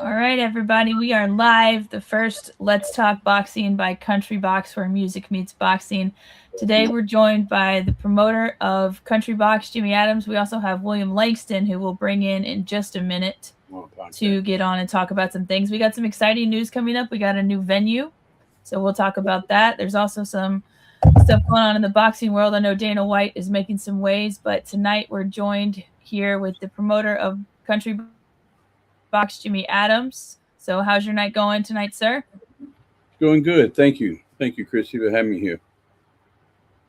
All right, everybody, we are live. The first Let's Talk Boxing by Country Box, where music meets boxing. Today, we're joined by the promoter of Country Box, Jimmy Adams. We also have William Langston, who we'll bring in just a minute to get on and talk about some things. We got some exciting news coming up. We got a new venue, so we'll talk about that. There's also some stuff going on in the boxing world. I know Dana White is making some waves, but tonight we're joined here with the promoter of Country Box, Jimmy Adams. So, how's your night going tonight, sir? Doing good. Thank you. Thank you, Chrissy, for having me here.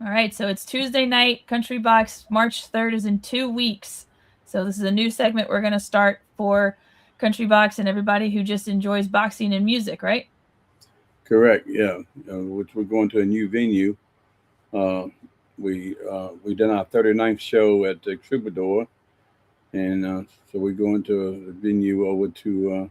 All right, so it's Tuesday night. Country Box March 3rd is in 2 weeks. So, this is a new segment we're going to start for Country Box and everybody who just enjoys boxing and music, right? Correct. Yeah. Which we're going to a new venue. Uh, we done our 39th show at the Troubadour, and so we're going to a venue over to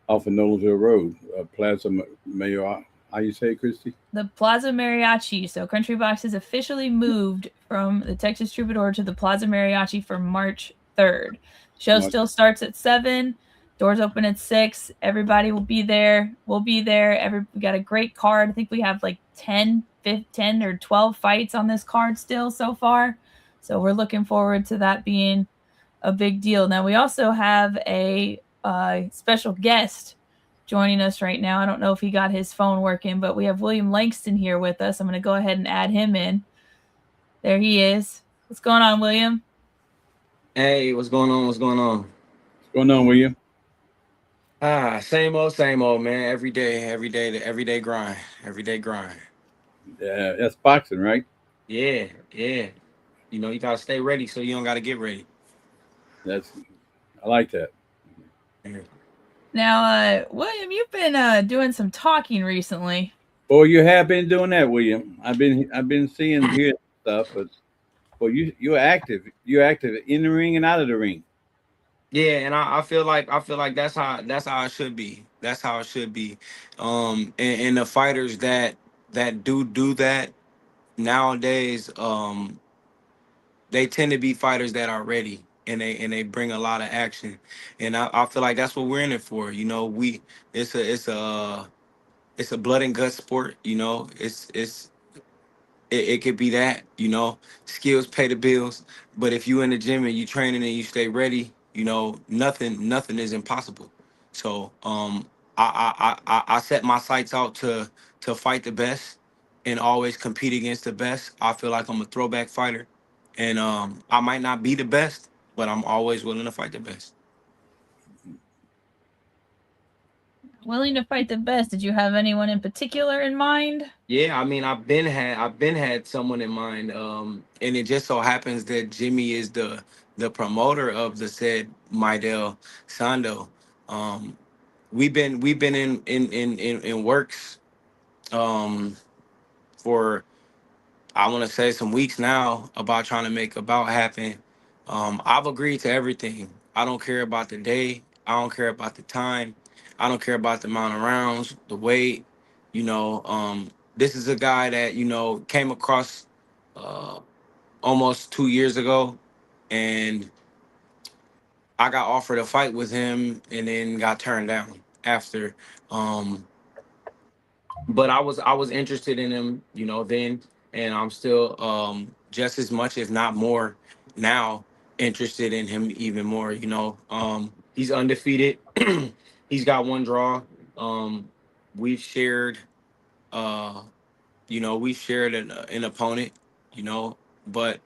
off of Nolensville Road, Plaza Mayor. How you say it, Christy? The Plaza Mariachi. So, Country Box has officially moved from the Texas Troubadour to the Plaza Mariachi for March 3rd. Show March. still starts at 7. Doors open at 6. Everybody will be there. We'll be there. We got a great card. I think we have like 10 or 12 fights on this card still so far. So we're looking forward to that being a big deal. Now we also have a special guest joining us right now. I don't know if he got his phone working, but we have William Langston here with us. I'm going to go ahead and add him in. There he is. What's going on, William? Hey, what's going on? What's going on? What's going on, William? Same old, man. Every day grind. Everyday grind. That's boxing, right? Yeah. You gotta stay ready so you don't gotta get ready. That's I like that. Yeah. Now, William, you've been doing some talking recently. Boy, you have been doing that, William. I've been seeing here stuff, but well, you're active. You're active in the ring and out of the ring. Yeah, and I feel like that's how it should be. That's how it should be. And the fighters that do that nowadays, they tend to be fighters that are ready and they bring a lot of action. And I feel like that's what we're in it for. It's a blood and gut sport. It could be that, skills pay the bills. But if you in the gym and you training and you stay ready, nothing is impossible. So I set my sights out to fight the best and always compete against the best. I feel like I'm a throwback fighter, and I might not be the best, but I'm always willing to fight the best. Willing to fight the best. Did you have anyone in particular in mind? Yeah, I mean, I've been had someone in mind, and it just so happens that Jimmy is the promoter of the said Midel Sando. Um, we've been in works, um, for, I want to say, some weeks now about trying to make a bout happen. I've agreed to everything. I don't care about the day. I don't care about the time. I don't care about the amount of rounds, the weight. This is a guy that came across uh, almost 2 years ago, and I got offered a fight with him, and then got turned down after. Um, but I was interested in him, then, and I'm still, just as much, if not more, now interested in him even more. He's undefeated. He's got one draw. Um, we've shared, uh, we've shared an opponent, you know, but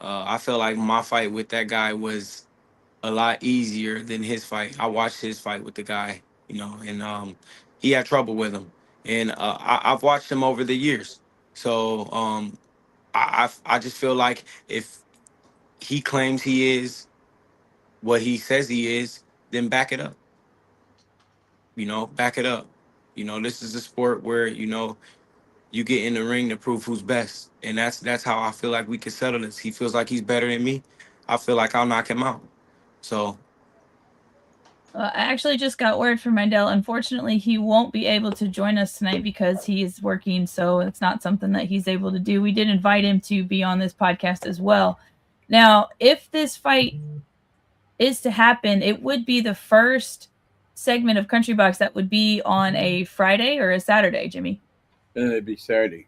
I felt like my fight with that guy was a lot easier than his fight. I watched his fight with the guy, and he had trouble with him, and I've watched him over the years. So I just feel like if he claims he is what he says he is, then back it up. Back it up. This is a sport where you get in the ring to prove who's best, and that's how I feel like we can settle this. He feels like he's better than me. I feel like I'll knock him out. So I actually just got word from Mindell. Unfortunately, he won't be able to join us tonight because he is working, so it's not something that he's able to do. We did invite him to be on this podcast as well. Now, if this fight is to happen, it would be the first segment of Country Box that would be on a Friday or a Saturday, Jimmy? It'd be Saturday.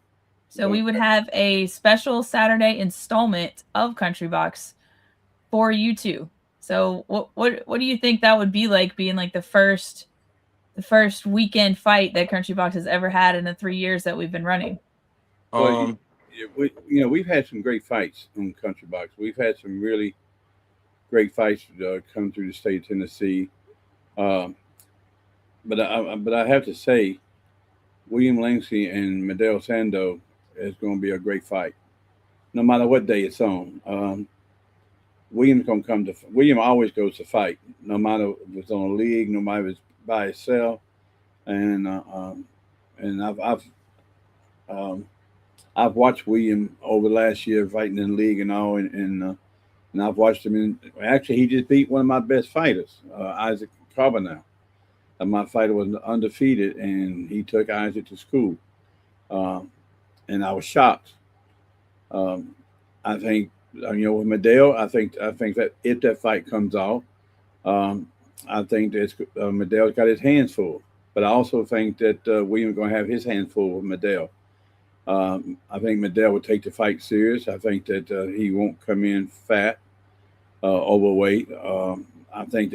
So we would have a special Saturday installment of Country Box for you two. So what do you think that would be like, being like the first weekend fight that Country Box has ever had in the 3 years that we've been running? Well, we've had some great fights on Country Box. We've had some really great fights come through the state of Tennessee. But I have to say, William Lansky and Medell Sando is going to be a great fight, no matter what day it's on. William's going to come to. William always goes to fight, no matter if it's on a league, no matter if it's by itself. And I've watched William over the last year fighting in the league and all, and I've watched him. Actually, he just beat one of my best fighters, Isaac Carbonell. My fighter was undefeated, and he took Isaac to school, and I was shocked. I think with Medell, I think that if that fight comes off, I think that Medell's got his hands full. But I also think that William's going to have his hands full with Medell. I think Medell will take the fight serious. I think that he won't come in fat, overweight. I think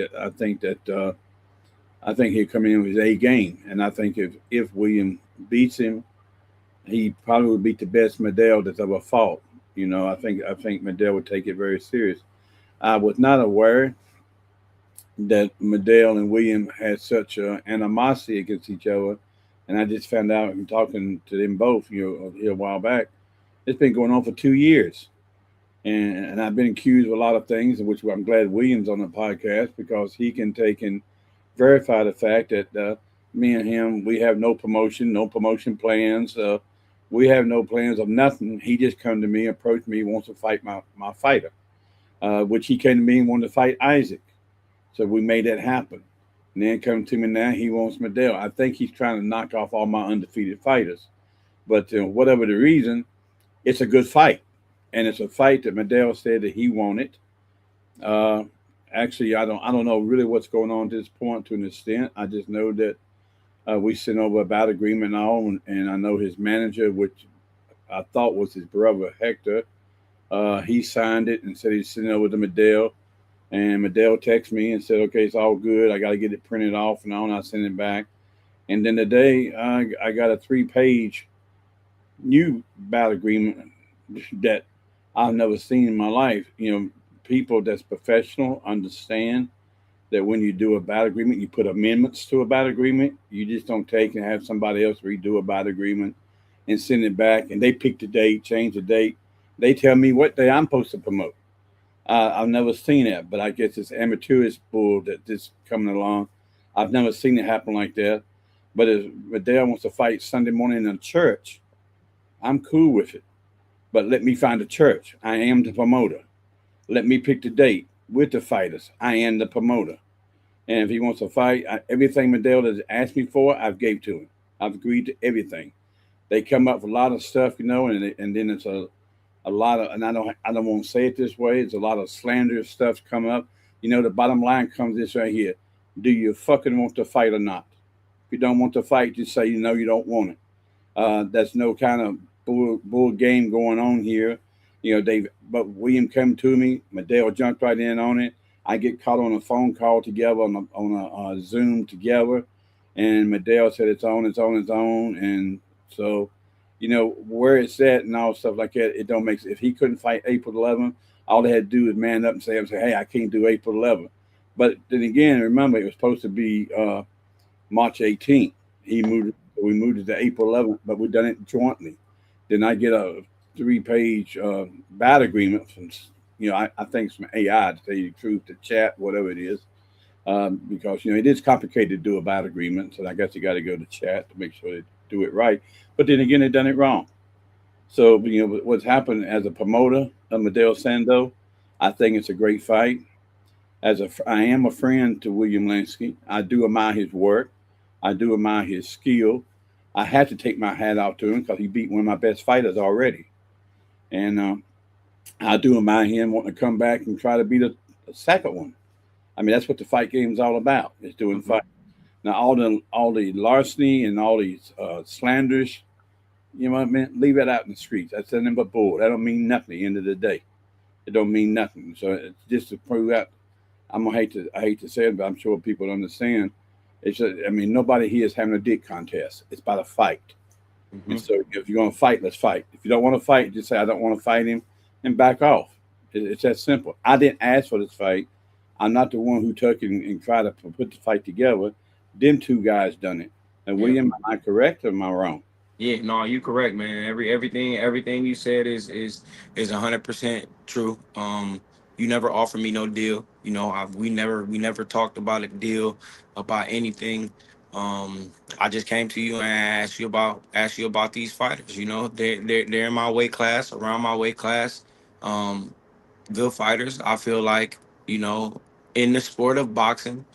he'll come in with his A game, and I think if William beats him, he probably will beat the best Medell that's ever fought. I think Medell would take it very serious. I was not aware that Medell and William had such animosity against each other, and I just found out in talking to them both, a while back. It's been going on for 2 years, and I've been accused of a lot of things, which I'm glad William's on the podcast, because he can take and verify the fact that me and him, we have no promotion plans. We have no plans of nothing. He just come to me, approached me, wants to fight my fighter, which he came to me and wanted to fight Isaac. So we made that happen. And then come to me now, he wants Medell. I think he's trying to knock off all my undefeated fighters. But whatever the reason, it's a good fight. And it's a fight that Medell said that he wanted. Actually, I don't know really what's going on at this point to an extent. I just know that we sent over a bout agreement and all, and I know his manager, which I thought was his brother, Hector, he signed it and said he's sending over to Medell. And Medell texted me and said, okay, it's all good. I got to get it printed off and all, and I sent it back. And then today I got a 3-page new bout agreement that I've never seen in my life. People that's professional understand that when you do a bout agreement, you put amendments to a bout agreement. You just don't take and have somebody else redo a bout agreement and send it back, and they pick the date, change the date. They tell me what day I'm supposed to promote. I've never seen that, but I guess it's amateurish bull that this coming along. I've never seen it happen like that. But if Medell wants to fight Sunday morning in a church, I'm cool with it. But let me find a church. I am the promoter. Let me pick the date with the fighters. I am the promoter. And if he wants to fight, everything Medell has asked me for, I've gave to him. I've agreed to everything. They come up with a lot of stuff, and then it's a lot of, and I don't want to say it this way, it's a lot of slanderous stuff come up. The bottom line comes this right here. Do you fucking want to fight or not? If you don't want to fight, just say you don't want it. That's no kind of bull game going on here. But William came to me, Medell jumped right in on it. I get caught on a phone call together on a Zoom together, and Medell said it's on. And so, where it's at and all stuff like that, it don't make sense. If he couldn't fight April 11th, all they had to do is man up and say, hey, I can't do April 11th. But then again, remember, it was supposed to be March 18th. We moved it to April 11th, but we done it jointly. Then I get a 3-page bout agreement from, I think it's from AI, to tell you the truth, the chat, whatever it is, because, it is complicated to do a bout agreement. So I guess you got to go to chat to make sure they do it right. But then again, they done it wrong. So, what's happened as a promoter of Medell Sando, I think it's a great fight. I am a friend to William Lansky. I do admire his work. I do admire his skill. I had to take my hat off to him because he beat one of my best fighters already. And I do admire him wanting to come back and try to beat a second one. I mean, that's what the fight game is all about, is doing fight. Now all the larceny and all these slanders, you know what I mean? Leave it out in the streets. That's nothing but bull. That don't mean nothing. At the end of the day, it don't mean nothing. So it's just to prove out. I hate to say it, but I'm sure people understand. It's just, I mean, nobody here is having a dick contest. It's about a fight. And Hmm. so if you're going to fight, let's fight. If you don't want to fight, just say I don't want to fight him and back off. It's that simple. I didn't ask for this fight. I'm not the one who took it and tried to put the fight together. Them two guys done it. And Yeah. William, am I correct or am I wrong? Yeah, no, you correct, man. Everything you said is 100% true. You never offered me no deal. You know, we never talked about a deal, about anything. I just came to you and asked you about these fighters. You know, they're in my weight class, around my weight class. Um, Good fighters. I feel like, you know, in the sport of boxing,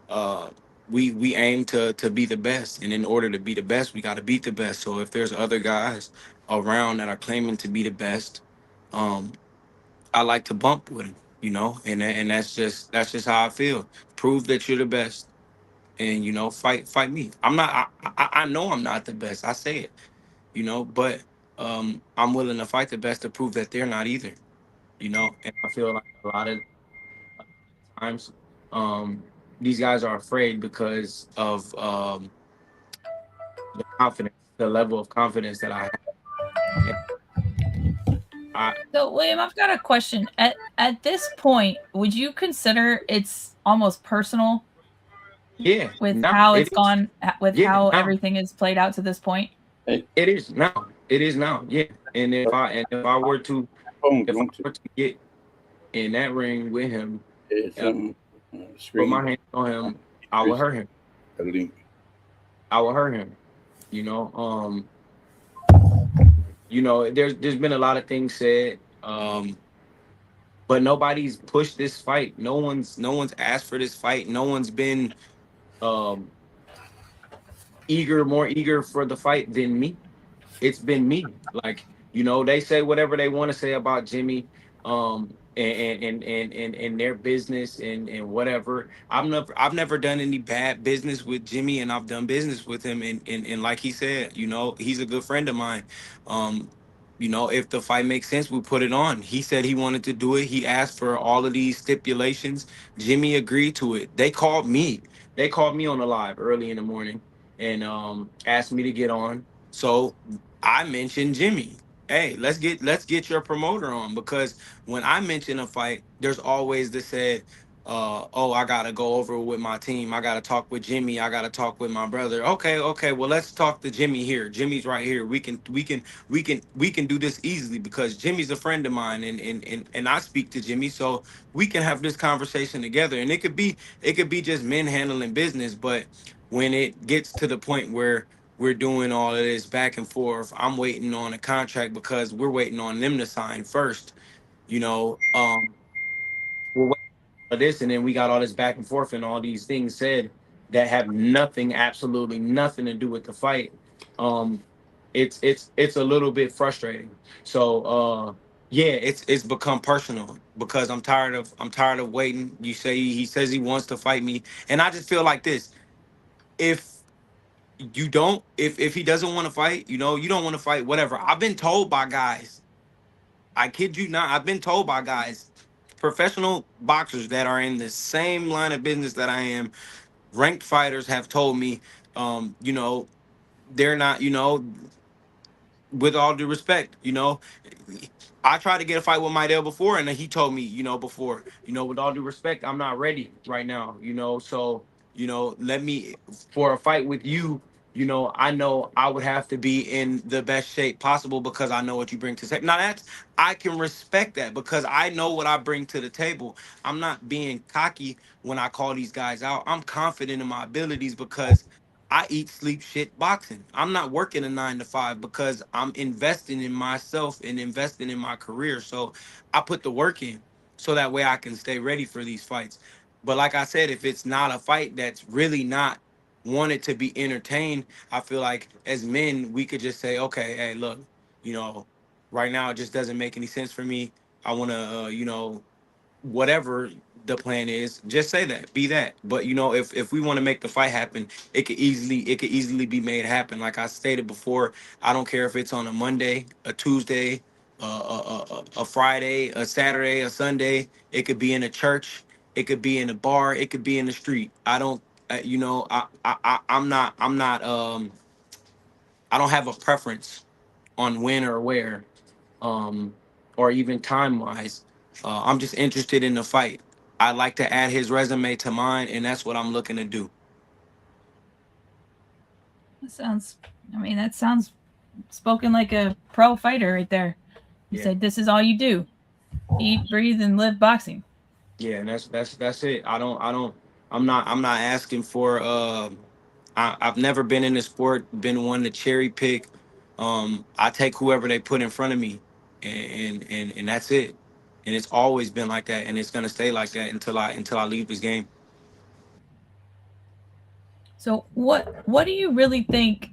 uh, we aim to be the best, and in order to be the best, we got to beat the best. So if there's other guys around that are claiming to be the best, um, I like to bump with them, you know, and that's just how I feel. Prove that you're the best, and you know, fight me. I'm not. I know I'm not the best. I say it, you know, but I'm willing to fight the best to prove that they're not either, you know. And I feel like a lot of times, um, these guys are afraid because of the confidence, the level of confidence that I have. And I, So, William, I've got a question. At this point, would you consider it's almost personal yeah, with now how it it's is. gone, with Yeah, how now everything is played out to this point? Hey, it is now. It is now. Yeah, and if I were to phone if I going to were to get in that ring with him, uh, something put my screen. hands on him, I will hurt him. A link. I will hurt him. You know, there's been a lot of things said. But nobody's pushed this fight. No one's asked for this fight. No one's been um more eager for the fight than me. It's been me. Like, they say whatever they want to say about Jimmy, and their business and whatever. I've never done any bad business with Jimmy, and I've done business with him. And like he said, he's a good friend of mine. Um, if the fight makes sense, we put it on. He said he wanted to do it. He asked for all of these stipulations. Jimmy agreed to it. They called me. They called me on the live early in the morning and asked me to get on. So I mentioned Jimmy. Hey, let's get your promoter on, because when I mention a fight, there's always the said, oh, I gotta go over with my team. I gotta talk with Jimmy. I gotta talk with my brother. Okay, okay. Well, let's talk to Jimmy here. Jimmy's right here. We can do this easily because Jimmy's a friend of mine, and I speak to Jimmy, so we can have this conversation together. And it could be just men handling business, but when it gets to the point where we're doing all of this back and forth, I'm waiting on a contract because we're waiting on them to sign first. You know, we're waiting for this, and then we got all this back and forth and all these things said that have nothing, absolutely nothing to do with the fight. Um, it's a little bit frustrating. So yeah, it's become personal because I'm tired of waiting. You say he says he wants to fight me, and I just feel like this. If if he doesn't want to fight, you don't want to fight, whatever. I've been told by guys, I kid you not, I've been told by guys, professional boxers that are in the same line of business that I am, ranked fighters have told me, they're not, with all due respect, I tried to get a fight with Maidel before, and he told me, before, with all due respect, I'm not ready right now, so, let me, for a fight with you, I know I would have to be in the best shape possible because I know what you bring to the table. Now, I can respect that because I know what I bring to the table. I'm not being cocky when I call these guys out. I'm confident in my abilities because I eat, sleep, shit boxing. I'm not working a 9 to 5 because I'm investing in myself and investing in my career. So I put the work in so that way I can stay ready for these fights. But like I said, if it's not a fight that's really not wanted to be entertained, I feel like as men, we could just say, okay, hey, look, you know, right now it just doesn't make any sense for me. I want to, whatever the plan is, just say that, be that. But if we want to make the fight happen, it could easily be made happen. Like I stated before, I don't care if it's on a Monday, a Tuesday, a Friday, a Saturday, a Sunday. It could be in a church, it could be in a bar, it could be in the street. I don't, I don't have a preference on when or where, um, or even time wise. I'm just interested in the fight. I like to add his resume to mine, and that's what I'm looking to do. That sounds spoken like a pro fighter right there. You said this is all you do: eat, breathe, and live boxing. Yeah, and that's it. I'm not asking for. I've never been in the sport, been one to cherry pick. I take whoever they put in front of me, and that's it. And it's always been like that, and it's gonna stay like that until I leave this game. So what do you really think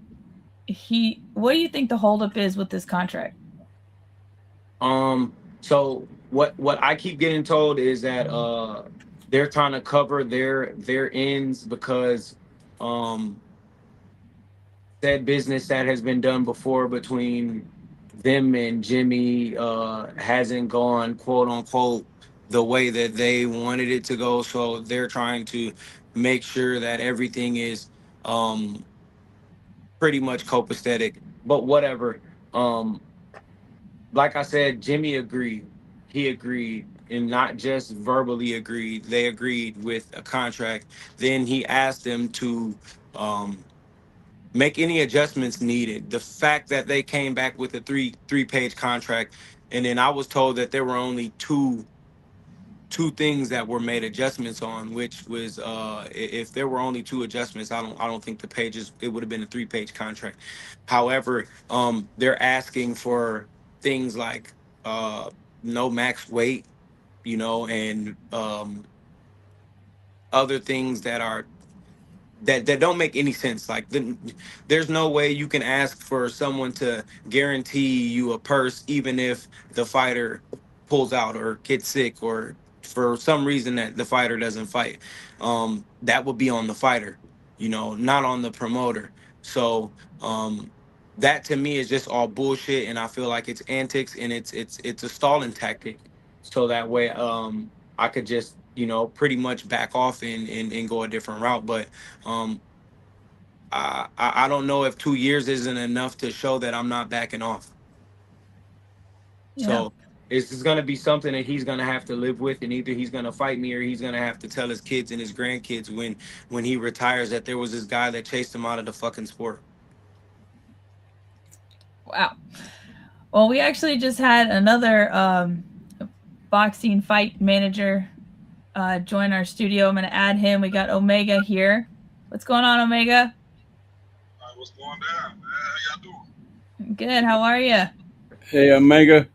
what do you think the holdup is with this contract? So what I keep getting told is that they're trying to cover their ends because um that business that has been done before between them and Jimmy hasn't gone quote unquote the way that they wanted it to go. So they're trying to make sure that everything is um pretty much copacetic. But whatever. Um like I said, Jimmy agreed. He agreed, and not just verbally agreed. They agreed with a contract. Then he asked them to um, make any adjustments needed. The fact that they came back with a three-page contract, and then I was told that there were only two things that were made adjustments on, which was if there were only two adjustments, I don't think the pages it would have been a three-page contract. However, they're asking for things like uh, no max weight, and other things that don't make any sense. Like there's no way you can ask for someone to guarantee you a purse even if the fighter pulls out or gets sick or for some reason that the fighter doesn't fight. That would be on the fighter, not on the promoter. So that to me is just all bullshit, and I feel like it's antics and it's a stalling tactic. So that way I could just pretty much back off and go a different route. But um, I don't know if 2 years isn't enough to show that I'm not backing off. Yeah. So it's just gonna be something that he's gonna have to live with, and either he's gonna fight me or he's gonna have to tell his kids and his grandkids when he retires that there was this guy that chased him out of the fucking sport. Wow. Well, we actually just had another boxing fight manager join our studio. I'm going to add him. We got Omega here. What's going on, Omega? What's going down, man? How y'all doing? Good. How are you? Hey, Omega. Hey,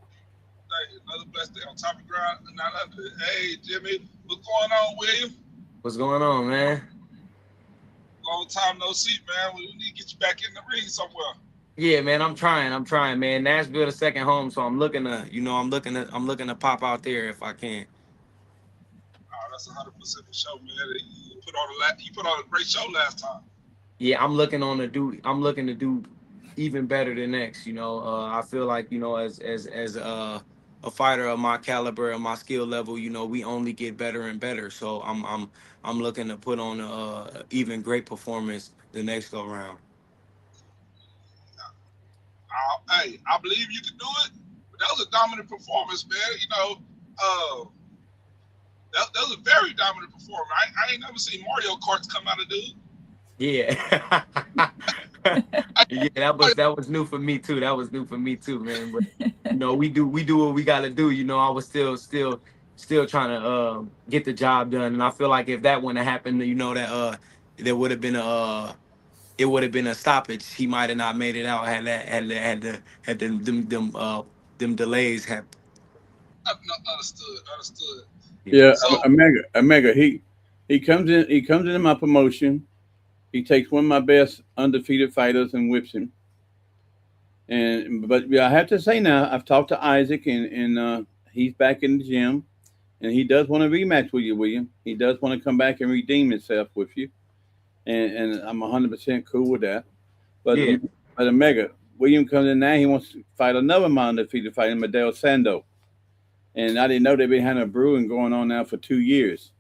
another blessed day on top of the ground. Hey, Jimmy, what's going on, William? What's going on, man? Long time no see, man. We need to get you back in the ring somewhere. Yeah, man, I'm trying, man. Nashville the second home, so I'm looking to pop out there if I can. Oh, that's 100% for sure, man. You put on a great show last time. Yeah, I'm looking to do even better than next. I feel like as a fighter of my caliber and my skill level, we only get better and better. So I'm looking to put on a even great performance the next go round. Hey, I believe you can do it. But that was a dominant performance, man. That was a very dominant performance. I ain't never seen Mario Karts come out of dude. Yeah. Yeah, that was new for me too. That was new for me too, man. But we do what we gotta do. I was still trying to get the job done. And I feel like if that wouldn't have happened, that there would have been it would have been a stoppage. He might have not made it out had them delays happened. Understood. Yeah, So, Omega. He comes in. He comes into my promotion. He takes one of my best undefeated fighters and whips him. But I have to say now, I've talked to Isaac and he's back in the gym. and he does want to rematch with you, William. He does want to come back and redeem himself with you, and I'm 100% cool with that. But Yeah. but Omega, William comes in now. He wants to fight another undefeated fighter, Madeo Sando, and I didn't know they've been having a brewing going on now for 2 years.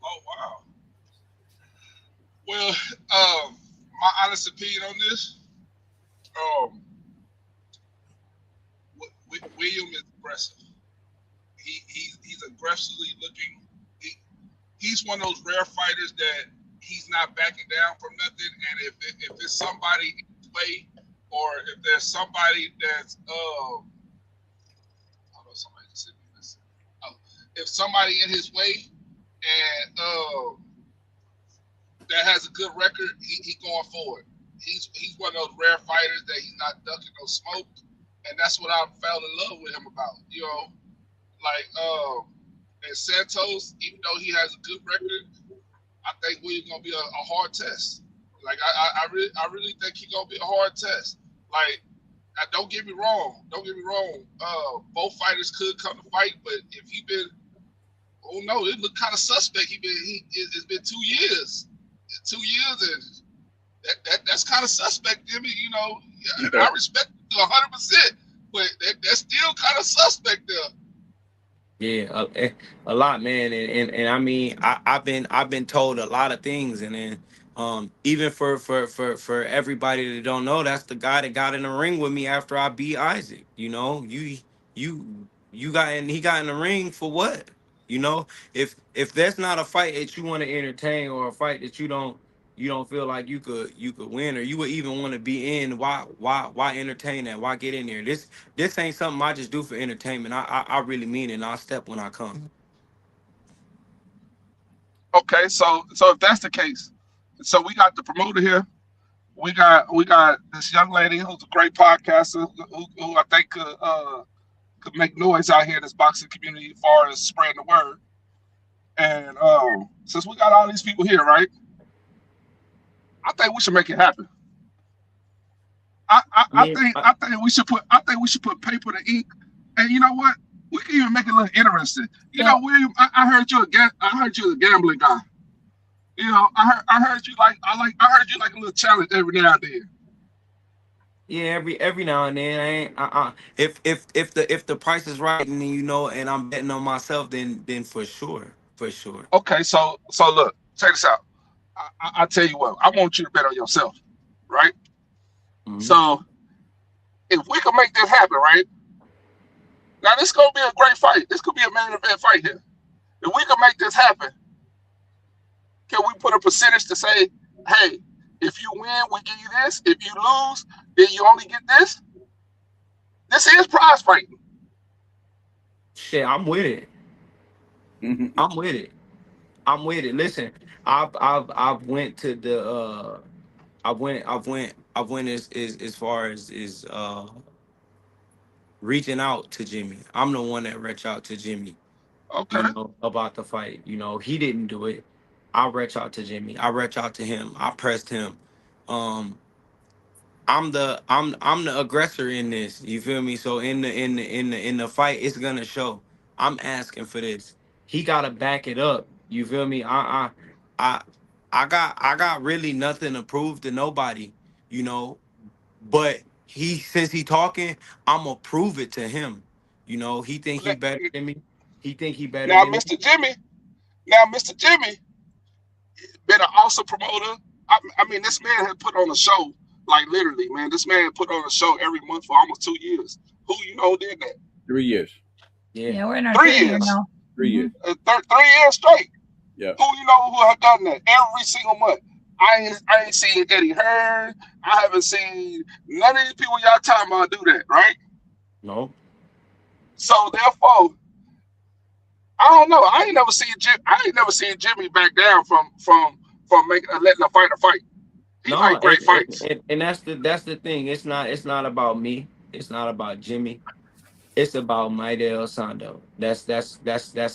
Oh wow. Well, my honest opinion on this, um, William is aggressive. He's aggressively looking. He, he's one of those rare fighters that he's not backing down from nothing. And if it's somebody in his way, or if there's somebody that's I don't know, somebody just sent me this. If somebody in his way and that has a good record, he going forward. He's one of those rare fighters that he's not ducking no smoke, and that's what I fell in love with him about. You know, like and Santos, even though he has a good record, I think Williams gonna be a hard test. Like I really think he's gonna be a hard test. Like, don't get me wrong. Don't get me wrong. Both fighters could come to fight, but if he been, oh no, it look kind of suspect. It's been 2 years. 2 years, and that's kind of suspect, Jimmy. You know, I respect you 100%, but that's still kind of suspect there. Yeah, a lot, man, and I mean, I've been told a lot of things, and then even for everybody that don't know, that's the guy that got in the ring with me after I beat Isaac. You know, you got in, he got in the ring for what? You know, if that's not a fight that you want to entertain, or a fight that you don't feel like you could win, or you would even want to be in, why entertain that? Why get in there? This ain't something I just do for entertainment. I really mean it, and I'll step when I come. Okay, so if that's the case, so we got the promoter here. We got this young lady who's a great podcaster who I think could make noise out here in this boxing community as far as spreading the word. And since we got all these people here, right? I think we should make it happen. I, I, I I mean, think I think we should put paper to ink, and you know what? We can even make it look interesting. You Yeah. know, William, I heard I heard you a gambling guy. You know, I heard you I heard you like a little challenge every now and then. yeah, every now and then, I ain't. If the price is right, and you know, and I'm betting on myself, then for sure, for sure. Okay, so look, check this out. I tell you what, I want you to bet on yourself, right? Hmm. So if we can make this happen, right? Now this gonna be a great fight. This could be a main event fight here. If we can make this happen, can we put a percentage to say, hey, if you win, we give you this. If you lose, then you only get this. This is prize fighting. Shit, I'm with it. I'm with it. I'm with it. Listen, I've went to the I've went as far as reaching out to Jimmy. I'm the one that reached out to Jimmy, you Okay. know, about the fight. You know, he didn't do it. I reached out to Jimmy. I reached out to him. I pressed him. Um, I'm the aggressor in this. You feel me? So in the fight, it's gonna show. I'm asking for this. He gotta back it up. You feel me? I I got really nothing to prove to nobody. You know, but he, since he talking, I'ma prove it to him. You know, he think he better than me. He think he better Now, than me. Mr. Jimmy, been an awesome promoter. I mean, this man had put on a show, like literally, man. This man put on a show every month for almost 2 years. Who you know did that? 3 years. Yeah. Yeah, we're in our Three third year years. now. 3 years. 3 years straight. Yeah. Who you know who have done that every single month? I ain't seen Eddie Hearn. I haven't seen none of these people y'all talking about do that, right? No. So therefore, I don't know. I ain't never seen Jimmy back down from making letting a fighter fight. He No, like great fights. and that's the thing. It's not about me. It's not about Jimmy. It's about Maidel Sando. That's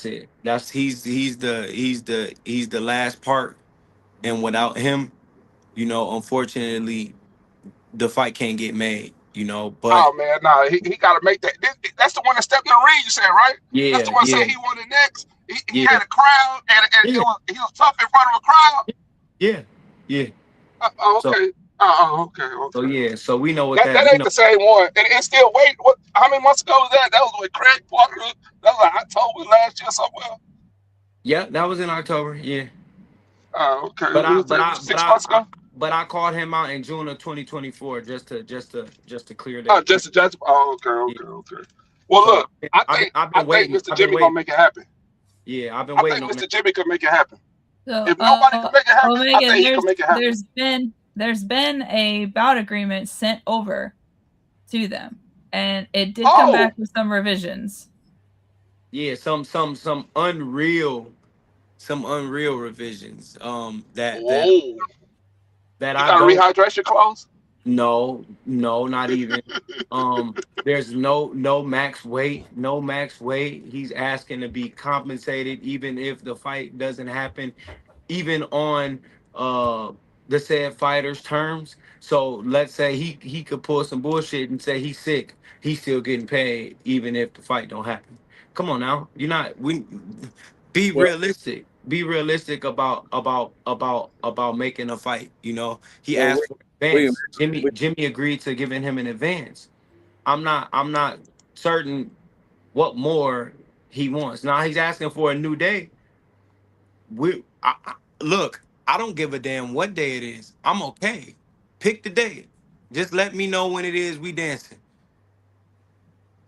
it. That's he's the last part. And without him, you know, unfortunately, the fight can't get made. you know. But Oh man, nah, he got to make that. That's the one that stepped in the ring. You said right? That's yeah, the one that yeah, said he wanted next. He yeah, had a crowd, and yeah, he was tough in front of a crowd. yeah, yeah. So Okay. Okay. so Okay. yeah, so we know what That that we ain't know. the same one. And still wait. What? How many months ago was that? That was with Craig Parker. That was like October last year somewhere. Yeah, that was in October. Yeah, Okay. but We I was but like I but 6 months I ago. but I called him out in June of 2024 just to clear that. Just a judge. Oh, okay. Yeah. Okay. Okay. Well, So look. I I've I been think waiting. Mr. I've been Jimmy gonna waiting. make it happen. Yeah, I've been I waiting think on that. Mr. Jimmy could make it happen. So, If nobody can make it happen, I Omega, think he can make it happen. there's been a bout agreement sent over to them, and it did come Oh, back with some revisions. Yeah, some unreal revisions. whoa! That You I got a don't. rehydration clause? No, no, not even. There's no max weight, no max weight. He's asking to be compensated even if the fight doesn't happen, even on the said fighter's terms. So let's say he could pull some bullshit and say he's sick, he's still getting paid even if the fight don't happen. Come on now, you're not we be Well, realistic. Be realistic about making a fight. You know, he well, asked for William, advance. Jimmy we, Jimmy agreed to giving him an advance. I'm not certain what more he wants. Now he's asking for a new day. Look, I don't give a damn what day it is. I'm okay. Pick the day. Just let me know when it is we dancing.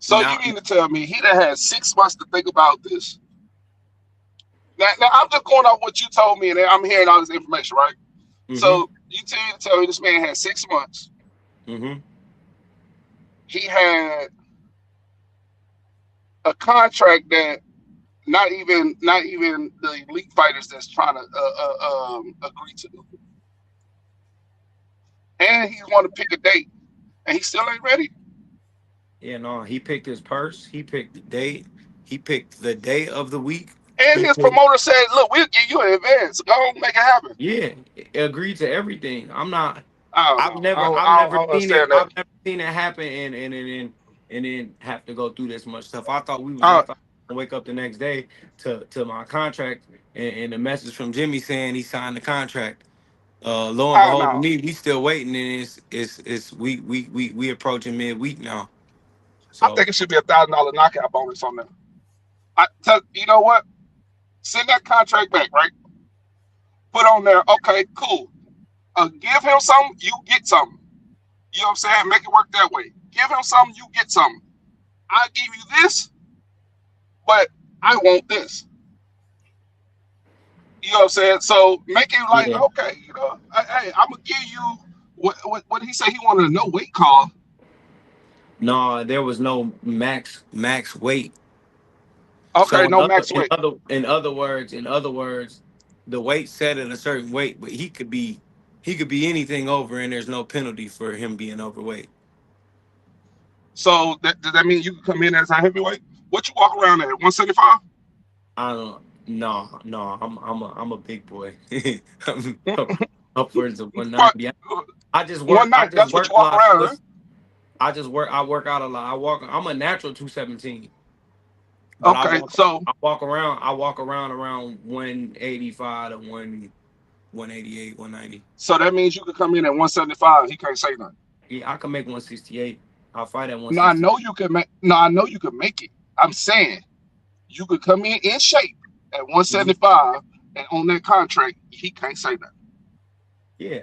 So you Now, mean to tell me he done had 6 months to think about this? Now I'm just going off what you told me, and I'm hearing all this information, right? mm-hmm, So you tell me this man had 6 months. mm-hmm. He had a contract that not even the elite fighters that's trying to agree to, and he want to pick a date, and he still ain't ready. Yeah, no, he picked his purse. He picked the date. He picked the day of the week. And He his picked, promoter said, "Look, we'll give you an advance. Go on, make it happen." yeah, agreed to everything. I'm not. I don't I've know. never, I've I never don't seen it. understand that. I've never seen it happen, and then have to go through this much stuff. I Uh, thought I wake up the next day to my contract and a message from Jimmy saying he signed the contract. Lo and I don't behold, to know. me, we still waiting, and it's we approaching midweek now. I So think it should be $1,000 knockout bonus on them. You know what? Send that contract back, right? Put on there. Okay, cool. Give him something, you get something. You know what I'm saying? Make it work that way. Give him something, you get something. I give you this, but I want this. You know what I'm saying? So make it like, yeah, okay, hey, I'm gonna give you what he said he wanted a no weight call. no, there was no max weight. Okay, So no max weight. in other words, the weight set at a certain weight, but he could be anything over, and there's no penalty for him being overweight. So does that mean you can come in as a heavyweight? What you walk around at 175? I don't. No. I'm a big boy. I'm upwards of 190. I just work. One I night. just That's what work you a walk lot. around, huh? Listen, I just work. I work out a lot. I'm a natural 217, but Okay, so I walk around. I walk around 185 to 188, 190. that means you could come in at 175. He can't say nothing. Yeah, I can make 168. I'll fight at No, I 160. know you can make. No, I know you can make it. I'm saying you could come in shape at Hmm. 175, and on that contract, he can't say nothing. Yeah,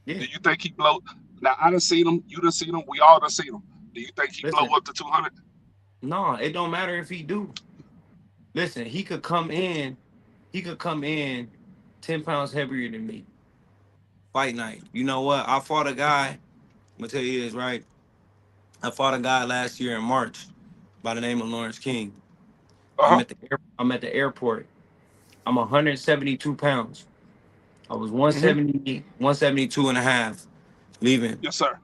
yeah. Do you think he blow? Now I done seen him. You done seen him. We all done seen him. Do you think he blow Listen, up to 200? no, it don't matter if he do. Listen, he could come in. He could come in 10 pounds heavier than me. Fight night. You know what? I fought a guy. I'm gonna tell you this, right? I fought a guy last year in March by the name of Lawrence King. Uh huh. I'm at the airport. I'm 172 pounds. I was Hmm. 170, 172 and a half leaving. Yes, sir.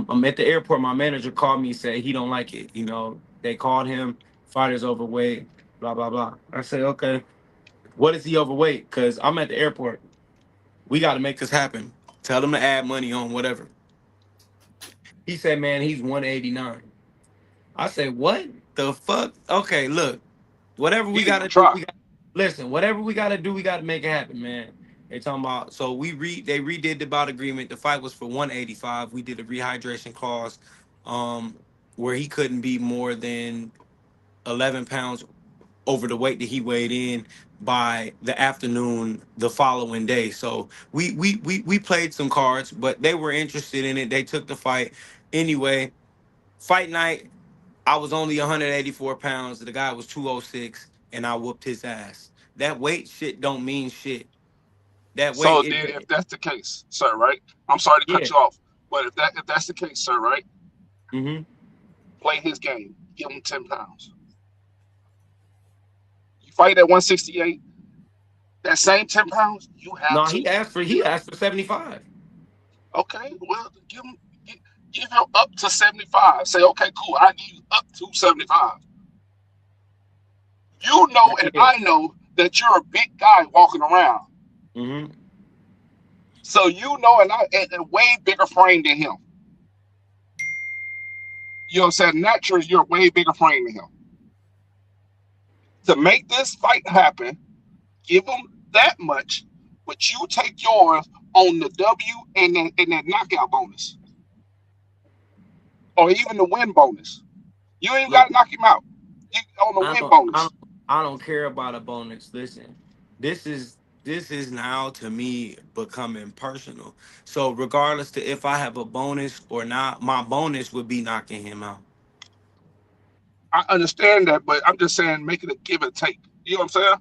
I'm at the airport. My manager called me and said he don't like it. You know, they called him, fighter's overweight, blah, blah, blah. I said, okay, what is he overweight? Because I'm at the airport. We got to make this happen. Tell him to add money on whatever. He said, man, he's 189. I said, what the fuck? Okay, look, whatever He we didn't even gotta do, try. we got listen, whatever we gotta do, we gotta make it happen, man. They talking about so they redid the bout agreement. The fight was for 185. We did a rehydration clause, where he couldn't be more than 11 pounds over the weight that he weighed in by the afternoon the following day. So we played some cards, but they were interested in it. They took the fight anyway. Fight night, I was only 184 pounds. The guy was 206, and I whooped his ass. That weight shit don't mean shit. That So weight, then, if that's the case, sir, right? I'm sorry to cut yeah. you off, but if that's the case, sir, right? Mm-hmm. Play his game. Give him 10 pounds. You fight at 168. That same 10 pounds, you have No, to. he asked for 75. Okay, well, give him up to 75. Say, okay, cool. I give you up to 75. You know, and Yeah. I know that you're a big guy walking around. Mm-hmm. So you know, and I a way bigger frame than him. You know what I'm saying? Naturally, you're a way bigger frame than him. To make this fight happen, give him that much, but you take yours on the W and that knockout bonus, or even the win bonus. You ain't got Look, to knock him out. You on the win I bonus. don't care about a bonus. Listen, this is now to me becoming personal. So regardless to if I have a bonus or not, my bonus would be knocking him out. I understand that, but I'm just saying, make it a give and take. You know what I'm saying?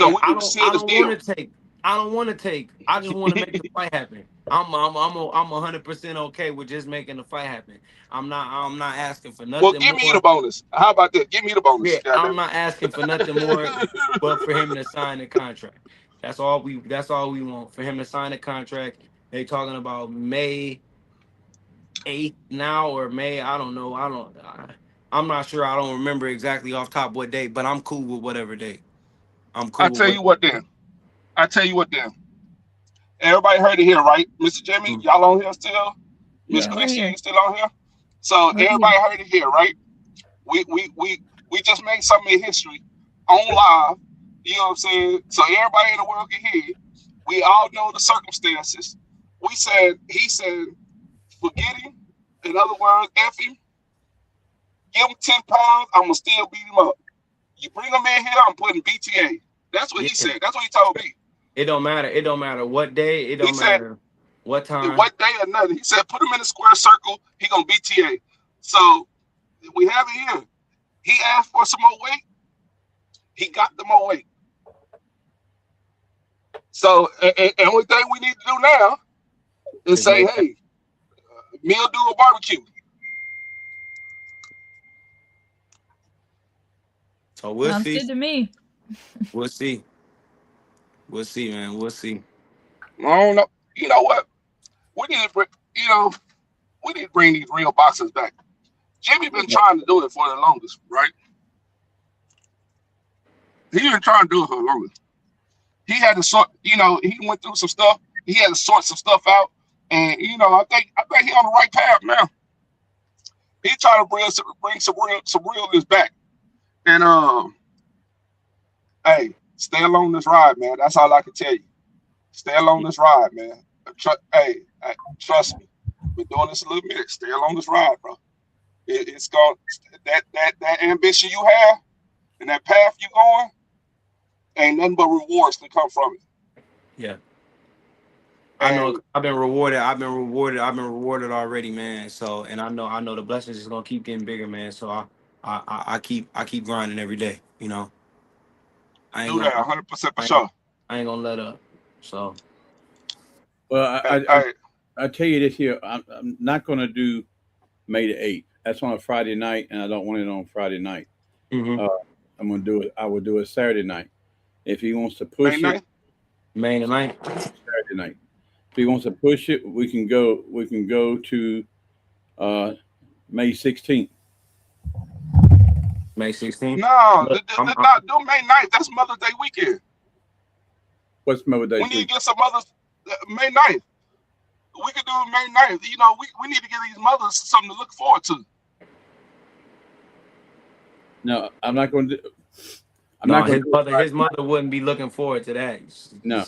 So Yeah, we need to seal I this don't want deal. to take. I don't want to take. I just want to make the fight happen. I'm 100% okay with just making the fight happen. I'm not asking for Well, nothing give me the more. bonus. How about that? Give me the Yeah, bonus. I'm Goddamn not asking for nothing more but for him to sign the contract. That's all we want. For him to sign the contract. They talking about May 8th now or May, I don't know. I'm not sure. I don't remember exactly off top what date, but I'm cool with whatever date. I'm I cool with tell you what. what then. I tell you what then. Everybody heard it here, right? Mr. Jimmy, Mm. y'all on here still? Miss Yeah. We're Chrissy, here. you still on here? So We're everybody here. heard it here, right? We just made something in history on live. You know what I'm saying? So everybody in the world can hear it. We all know the circumstances. He said, forget him. In other words, F him. Give him 10 pounds. I'm gonna still beat him up. You bring him in here, I'm putting BTA. That's what he Yeah. said. That's what he told me. It don't matter. It don't matter what day. It He don't said, matter what time. what day or nothing. He said, put him in a square circle. He gonna BTA. So we have it here. He asked for some more weight. He got the more weight. So and only thing we need to do now is Just say, make that. hey, meal do a barbecue. So we'll Sounds see. good to me. We'll see. We'll see, man. We'll see. I don't know. You know what? We need to, we need to bring these real boxers back. Jimmy been trying to do it for the longest, right? He been trying to do it for the longest. He had to sort, he went through some stuff. He had to sort some stuff out, and I think he on the right path now. He trying to bring some realness back. And hey, stay along this ride, man. That's all I can tell you. Stay along this ride, man. Hey, trust me. Been doing this a little bit. Stay along this ride, bro. It's going that ambition you have and that path you going, ain't nothing but rewards to come from it. Yeah. I know I've been rewarded already, man. So, and I know the blessings is gonna keep getting bigger, man. So I keep grinding every day. I ain't Do that gonna 100% for sure. I ain't gonna let up. So, Well, Hey, I tell you this here, I'm not going to do May the 8th. That's on a Friday night, and I don't want it on Friday night. mm-hmm. I'm going to do it. I will do it Saturday night. If he wants to push it, May 9th. Saturday night. If he wants to push it, we can go to May 16th. May 16th. No, Look, do May 9th. That's Mother's Day weekend. What's Mother's Day We need to week? get some others. May 9th. we could do it May 9th. You know, we need to give these mothers something to look forward to. No, I'm not going to. I'm No, not going to do it his Friday. mother wouldn't be looking forward to that. No,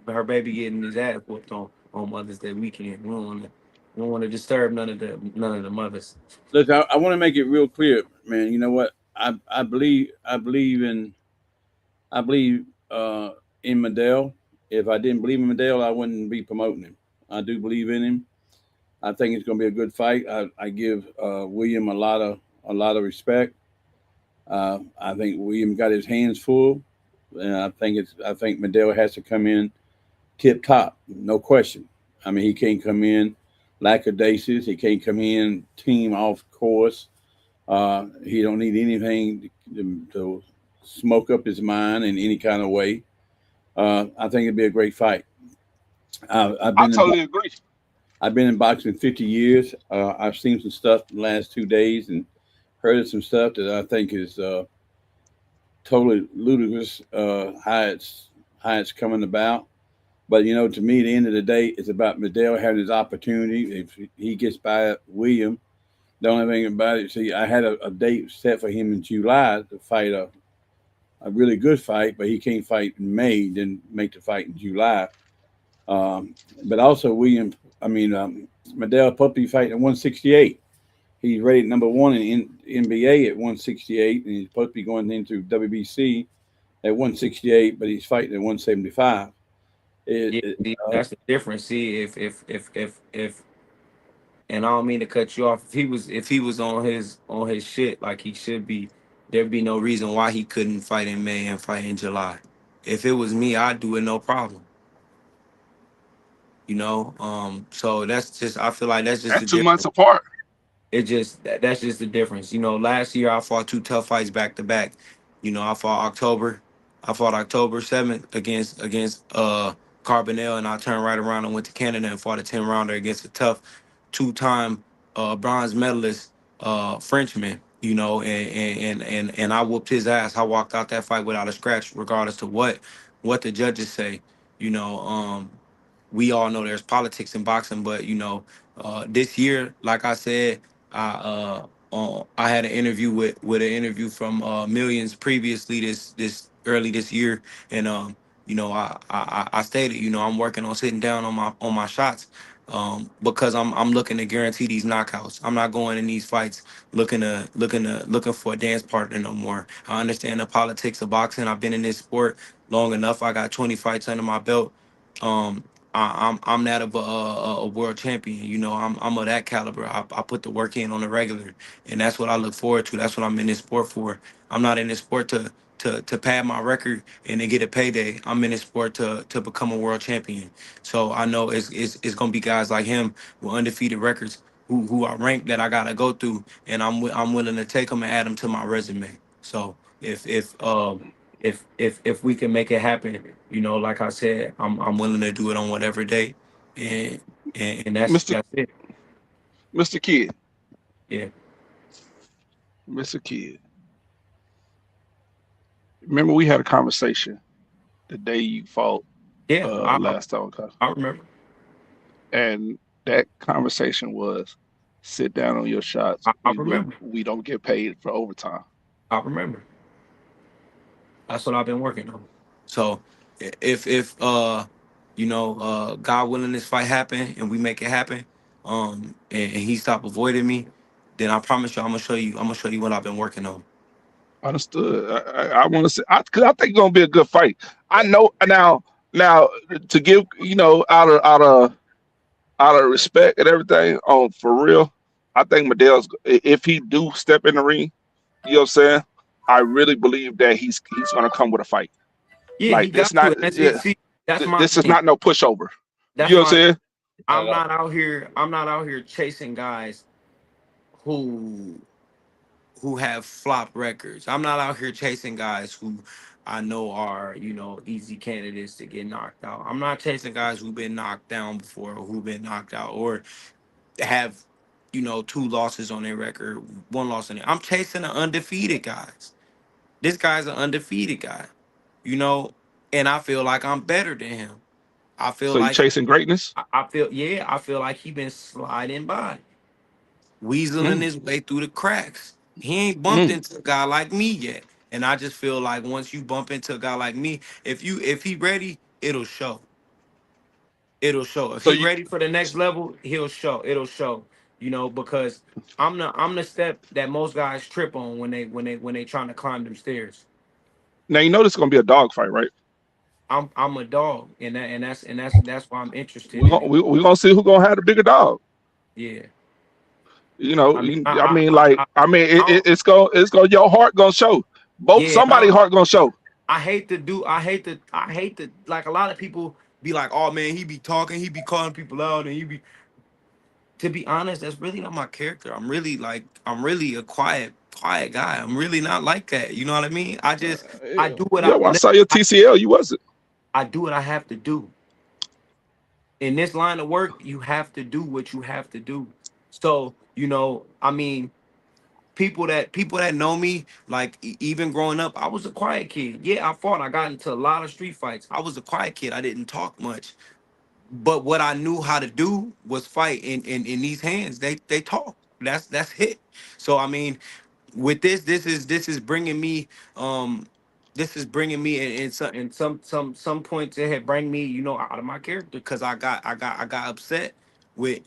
Her baby getting his ass whooped on Mother's Day weekend. We don't want to disturb none of the mothers. look, I want to make it real clear, man. You know what? I believe in Medell. If I didn't believe in Medell, I wouldn't be promoting him. I do believe in him. I think it's going to be a good fight. I give William a lot of respect. I think William got his hands full, and I think Medell has to come in tip top, no question. I mean, he can't come in lackadaisical. He can't come in team off course. He don't need anything to smoke up his mind in any kind of way. I think it'd be a great fight. I totally agree. I've been in boxing 50 years. I've seen some stuff in the last 2 days and heard of some stuff that I think is totally ludicrous. How it's coming about. But you know, to me, at the end of the day, it's about Medell having his opportunity. If he gets by William, the only thing about it, see, I had a date set for him in July to fight a really good fight, but he can't fight in May, then make the fight in July. But also William, Medell Puppy fighting at 168. He's rated number one in NBA at 168, and he's supposed to be going into WBC at 168, but he's fighting at 175. That's the difference. See, if and I don't mean to cut you off. If he was on his shit like he should be, there'd be no reason why he couldn't fight in May and fight in July. If it was me, I'd do it no problem. You know, so that's just I feel like that's just the That's 2 months difference. apart. That's just the difference. You know, last year I fought two tough fights back to back. You know, I fought October 7th against Carbonell, and I turned right around and went to Canada and fought a 10 rounder against a tough two-time bronze medalist Frenchman. You know, and I whooped his ass. I walked out that fight without a scratch, regardless to what the judges say. You know, we all know there's politics in boxing, but you know, this year, like I said, I had an interview with an interview from Millions previously this early this year, and you know, I stated, you know, I'm working on sitting down on my shots. Because I'm looking to guarantee these knockouts. I'm not going in these fights looking for a dance partner no more. I understand the politics of boxing. I've been in this sport long enough. I got 20 fights under my belt. Um, I'm that of a world champion. You know, I'm of that caliber. I put the work in on the regular, and that's what I look forward to. That's what I'm in this sport for. I'm not in this sport to pad my record and to get a payday. I'm in this sport to become a world champion. So I know it's gonna be guys like him with undefeated records who are ranked that I gotta go through, and I'm willing to take them and add them to my resume. So if we can make it happen, you know, like I said, I'm willing to do it on whatever day, and and Mr. that's it. Mr. Kid. Yeah, Mr. Kid. Remember we had a conversation the day you fought yeah. last time, I remember. and that conversation was sit down on your shots. I remember. We don't get paid for overtime. I remember. That's what I've been working on. So if you know God willing this fight happen and we make it happen, and he stop avoiding me, then I promise you I'm gonna show you what I've been working on. Understood. I want to say because I think it's gonna be a good fight. I know now to give out of respect and everything on for real. I think Medell's if he do step in the ring, you know what I'm saying. I really believe that he's gonna come with a fight. Yeah, he Like got this not to. And yeah. see, that's my This is thing. not no pushover. That's You know what I'm my saying? I'm not out here chasing guys who have flop records. I'm not out here chasing guys who I know are, you know, easy candidates to get knocked out. I'm not chasing guys who've been knocked down before or who've been knocked out or have, you know, two losses on their record, one loss on it. I'm chasing the undefeated guys. This guy's an undefeated guy, you know, and I feel like I'm better than him. I feel So you like chasing greatness? I feel like he been sliding by, weaseling Mm, his way through the cracks. He ain't bumped mm. into a guy like me yet. And I just feel like once you bump into a guy like me, if he ready, it'll show. It'll show. If So he you ready for the next level, he'll show. It'll show. You know, because I'm the step that most guys trip on when they trying to climb them stairs. now you know this is gonna be a dog fight, right? I'm a dog, and that's why I'm interested We're in gonna it. we gonna see who's gonna have the bigger dog. Yeah. You know, I mean, I mean, like, I mean, I don't, it's gonna your heart gonna show. Both yeah, somebody heart gonna show. I hate to like a lot of people be like, oh man, he be talking, he be calling people out, and he be. To be honest, that's really not my character. I'm really a quiet guy. I'm really not like that. You know what I mean? I do what Yeah, well, I saw your TCL. You wasn't. I do what I have to do. In this line of work, you have to do what you have to do. So, I mean, people that know me, like even growing up, I was a quiet kid. Yeah, I fought. I got into a lot of street fights. I was a quiet kid. I didn't talk much. But what I knew how to do was fight. In these hands, they talk. That's hit. So I mean, with this is bringing me in some points it had bring me out of my character because I got upset with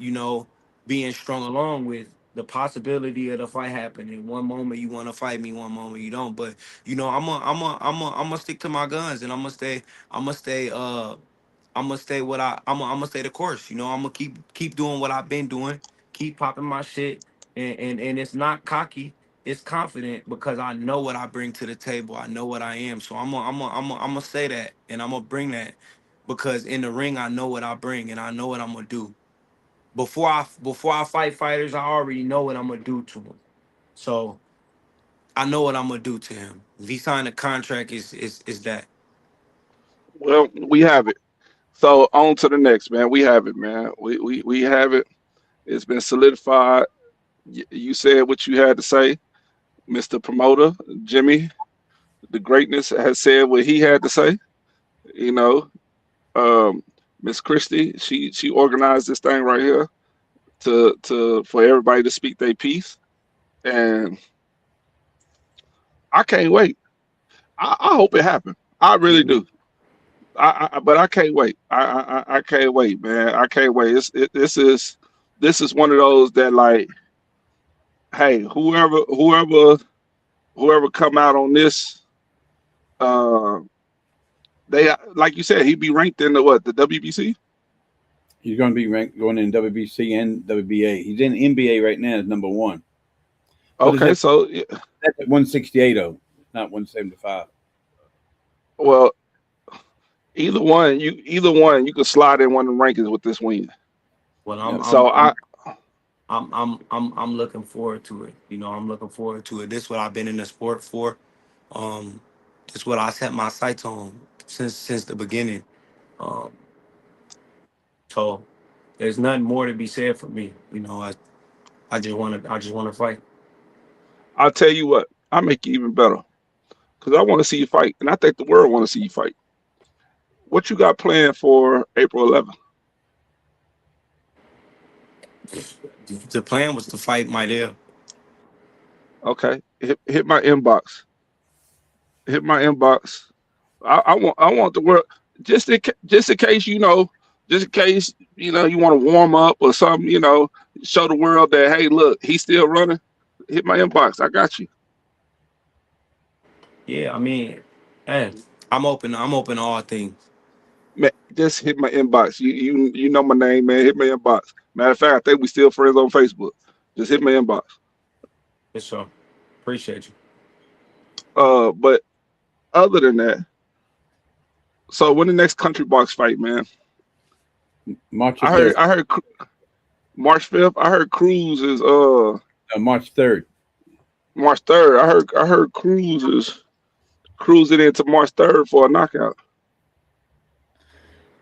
being strung along with the possibility of the fight happening. One moment you want to fight me, one moment you don't. But I'm gonna stick to my guns, and I'm gonna stay I'm gonna stay the course. I'm gonna keep doing what I've been doing, keep popping my shit, and it's not cocky, it's confident because I know what I bring to the table. I know what I am. So I'm gonna say that, and I'm gonna bring that because in the ring I know what I bring and I know what I'm gonna do. Before I fight fighters, I already know what I'm gonna do to them. So I know what I'm gonna do to him. If he signed a contract, is that. Well, we have it. So on to the next, man. We have it, man. We have it. It's been solidified. You said what you had to say, Mr. Promoter. Jimmy, the greatness, has said what he had to say. You know, um, Miss Christie, she organized this thing right here to for everybody to speak their piece, and I can't wait. I hope it happens. I Yeah, really do. But I can't wait. I can't wait, man. I can't wait. This is one of those that, like, hey, whoever come out on this, uh, they, like you said, he'd be ranked in the WBC. He's going to be ranked going in WBC and WBA. He's in NBA right now as number one. But Okay, so that's at 168 though, not 175. well, either one you could slide in one of the rankings with this win. well, Yeah. So I'm looking forward to it. I'm looking forward to it. This is what I've been in the sport for. Um, this is what I set my sights on since the beginning. Um, so there's nothing more to be said for me. I just want to fight. I'll tell you what, I'll make you even better because I want to see you fight, and I think the world want to see you fight. What you got planned for April 11th? The plan was to fight Maidel. Okay, hit my inbox. Hit my inbox. I want the world, just in case, just in case, you want to warm up or something, show the world that, hey, look, he's still running. Hit my inbox. I got you. Yeah, I mean, hey, I'm open. I'm open to all things. Man, just hit my inbox. You know my name, man. Hit my inbox. Matter of fact, I think we still friends on Facebook. Just hit my inbox. For sure. Appreciate you. But other than that, so when the next country box fight, man? March I 3rd. heard March 5th. I heard Cruz is March 3rd. March 3rd. I heard Cruz is cruising into March 3rd for a knockout.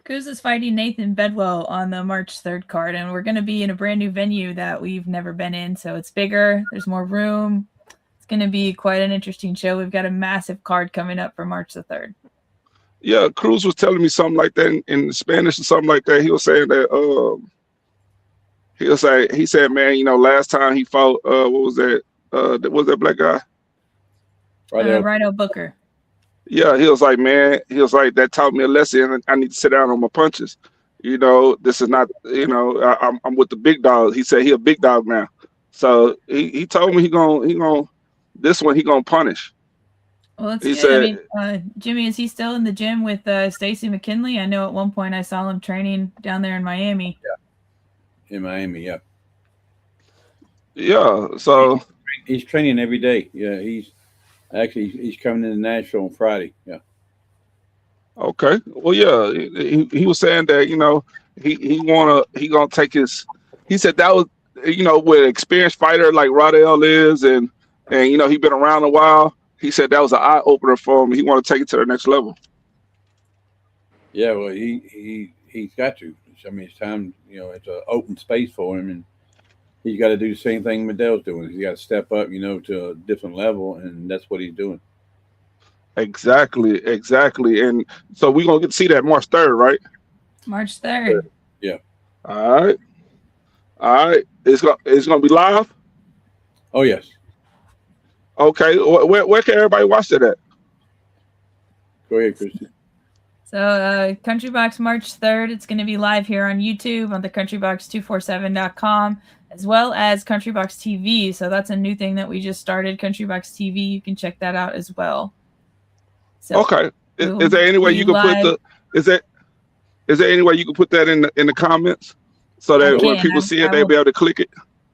Cruz is fighting Nathan Bedwell on the March 3rd card, and we're going to be in a brand new venue that we've never been in. So it's bigger. There's more room. It's going to be quite an interesting show. We've got a massive card coming up for March the 3rd. Yeah, Cruz was telling me something like that in Spanish or something like that. He was saying that he said, man, you know, last time he fought what was that? What was that black guy? Right there. Rhino Booker. Yeah, he was like, man, he was like, that taught me a lesson. And I need to sit down on my punches. You know, this is not, you know, I'm with the big dog. He said he a big dog now. So he told me he gonna this one he gonna punish. Well, that's He good. I said, mean, Jimmy, is he still in the gym with Stacy McKinley? I know at one point I saw him training down there in Miami. In Miami, yeah. yeah. So He's training every day. Yeah, he's coming into Nashville on Friday. Yeah. okay, well, yeah, he was saying that, you know, he gonna take his. He said that was, you know, with an experienced fighter like Rodell is, and you know, he been around a while. He said that was an eye opener for him. He want to take it to the next level. Yeah, well, he's got to. I mean, it's time. You know, it's an open space for him, and he's got to do the same thing Medell's doing. He's got to step up, you know, to a different level, and that's what he's doing. Exactly. And so we're gonna get to see that March 3rd, right? March 3rd. Yeah. All right. It's gonna be live. Oh yes. Okay. Where can everybody watch that at? Go ahead, Christy. So Country Box March 3rd. It's going to be live here on YouTube on the countrybox247.com, as well as Country Box TV. So that's a new thing that we just started, Country Box TV. You can check that out as well. So Okay. Is there any way you can put is there any way you can put that in the comments so that when people see it, they'll be able to click it?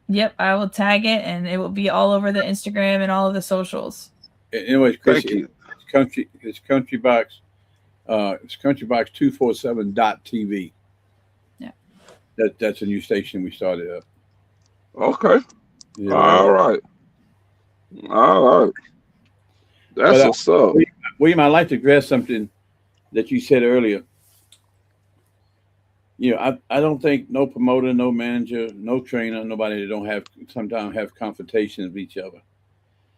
Yep, I will tag it, and it will be all over the Instagram and all of the socials. Anyways, Thank you. It's Country Box. It's countrybox247.tv. Yeah. That's a new station we started up. Okay. Yeah. All right. That's what's up. William, I'd like to address something that you said earlier. You know, I don't think no promoter, no manager, no trainer, nobody that sometimes have confrontations with each other.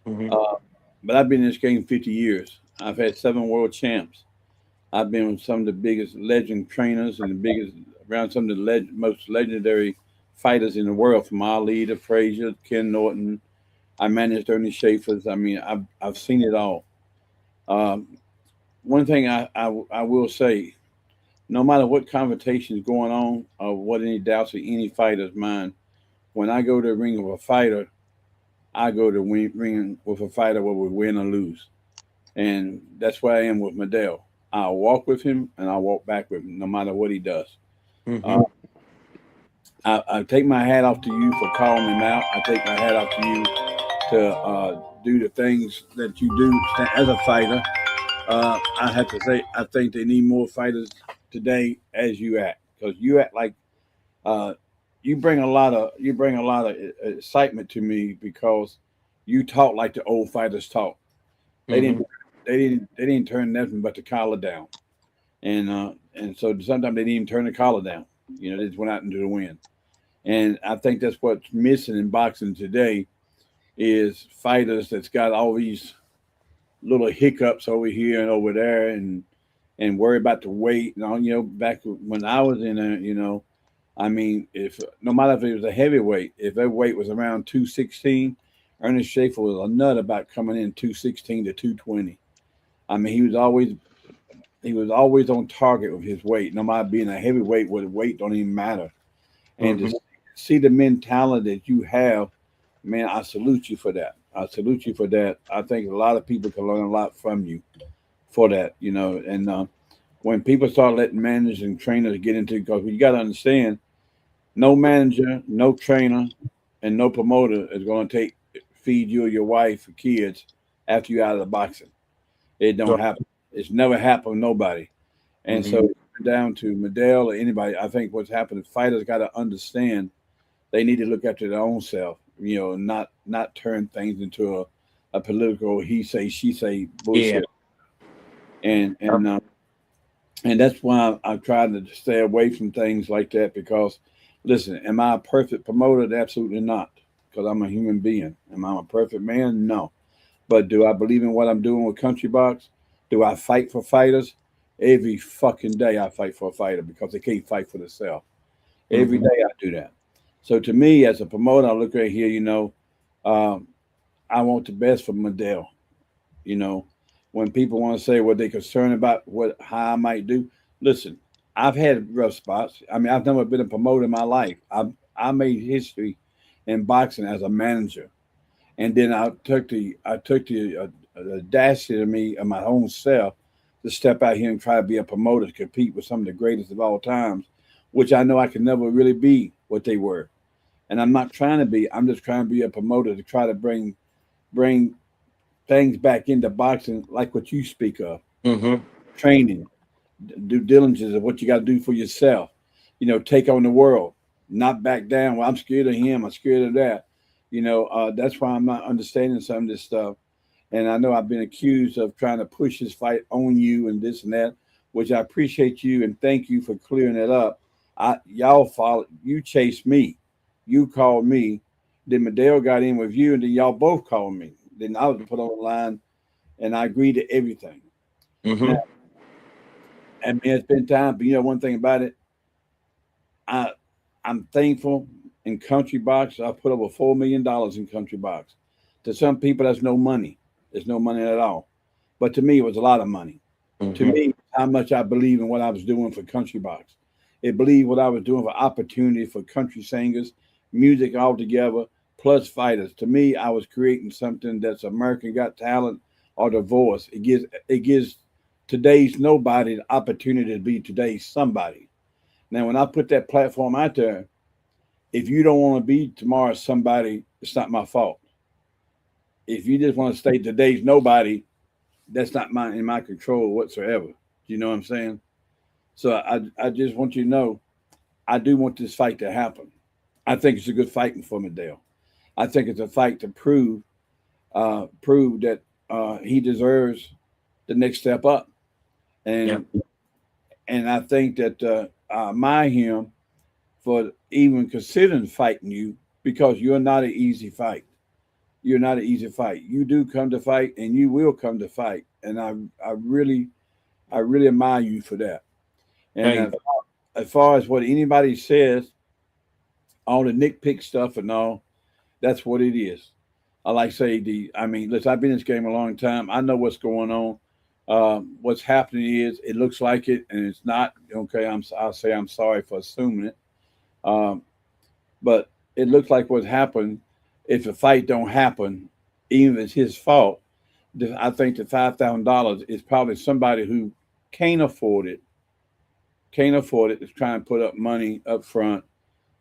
Mhm. But I've been in this game 50 years. I've had 7 world champs. I've been with some of the biggest legend trainers and around some of the most legendary fighters in the world, from Ali to Frazier, Ken Norton. I managed Ernie Schaefer's. I mean, I've seen it all. One thing I will say, no matter what conversation is going on or what any doubts in any fighter's mind, when I go to the ring with a fighter, I go to the ring with a fighter where we win or lose. And that's where I am with Medell. I'll walk with him and I'll walk back with him, no matter what he does. Mhm. I take my hat off to you for calling him out. I take my hat off to you to do the things that you do as a fighter. I have to say, I think they need more fighters today as you act, because you act like you bring a lot of excitement to me, because you talk like the old fighters talk. They didn't turn nothing but the collar down, and so sometimes they didn't even turn the collar down. You know, they just went out into the wind. And I think that's what's missing in boxing today is fighters that's got all these little hiccups over here and over there, and worry about the weight. You know, back when I was in there, you know, I mean, if no matter if it was a heavyweight, if that weight was around 216, Ernest Schaefer was a nut about coming in 216 to 220. I mean, he was always on target with his weight, no matter being a heavyweight where the weight don't even matter. And to see the mentality that you have, man, I salute you for that. I think a lot of people can learn a lot from you for that, you know. And when people start letting managers and trainers get into it, because you got to understand, no manager, no trainer, and no promoter is going to feed you or your wife or kids after you're out of the boxing. It don't happen. It's never happened with nobody. And so down to Medell or anybody, I think what's happened is fighters got to understand they need to look after their own self, you know, not turn things into a political he say, she say bullshit. Yeah. And that's why I've tried to stay away from things like that, because listen, am I a perfect promoter? Absolutely not, because I'm a human being. Am I a perfect man? No. But do I believe in what I'm doing with Country Box? Do I fight for fighters? Every fucking day I fight for a fighter because they can't fight for themselves. Every day I do that. So to me, as a promoter, I look right here, I want the best for Madell. You know, when people want to say what they're concerned about, how I might do, listen, I've had rough spots. I mean, I've never been a promoter in my life. I made history in boxing as a manager, and then I took the audacity of me of my own self to step out here and try to be a promoter to compete with some of the greatest of all times, which I know I can never really be what they were. And I'm not trying to be. I'm just trying to be a promoter to try to bring things back into boxing, like what you speak of, Mm-hmm. training, due diligence of what you got to do for yourself. Take on the world, not back down. Well, I'm scared of him. I'm scared of that. That's why I'm not understanding some of this stuff. And I know I've been accused of trying to push this fight on you and this and that, which I appreciate you and thank you for clearing it up. Y'all followed, you chased me, you called me, then Madell got in with you, and then y'all both called me. Then I was put on the line, and I agreed to everything. Mm-hmm. Now, I mean, it's been time, but one thing about it, I'm thankful in country box. I put over $4 million in country box. To some people, that's no money. There's no money at all. But to me, it was a lot of money. To Mm-hmm. me, how much I believe in what I was doing for country box. It believed what I was doing for opportunity for country singers, music altogether, plus fighters. To me, I was creating something that's American Got Talent or The Voice. It gives today's nobody the opportunity to be today's somebody. Now, when I put that platform out there, if you don't want to be tomorrow's somebody, it's not my fault. If you just want to stay today's nobody, that's not in my control whatsoever. You know what I'm saying? So I just want you to know I do want this fight to happen. I think it's a good fight for Madell. I think it's a fight to prove that he deserves the next step up, Yeah. and and I think that I admire him for even considering fighting you because you're not an easy fight. You're not an easy fight. You do come to fight, and you will come to fight, and I really admire you for that. And Thank as far as what anybody says, all the nitpick stuff and all, that's what it is. I like to say I mean, listen, I've been in this game a long time. I know what's going on. What's happening is it looks like it, and it's not. Okay, I'll say I'm sorry for assuming it. Um, but it looks like what happened. If the fight don't happen, even if it's his fault, I think the $5,000 is probably somebody who can't afford it. Can't afford it is trying to put up money up front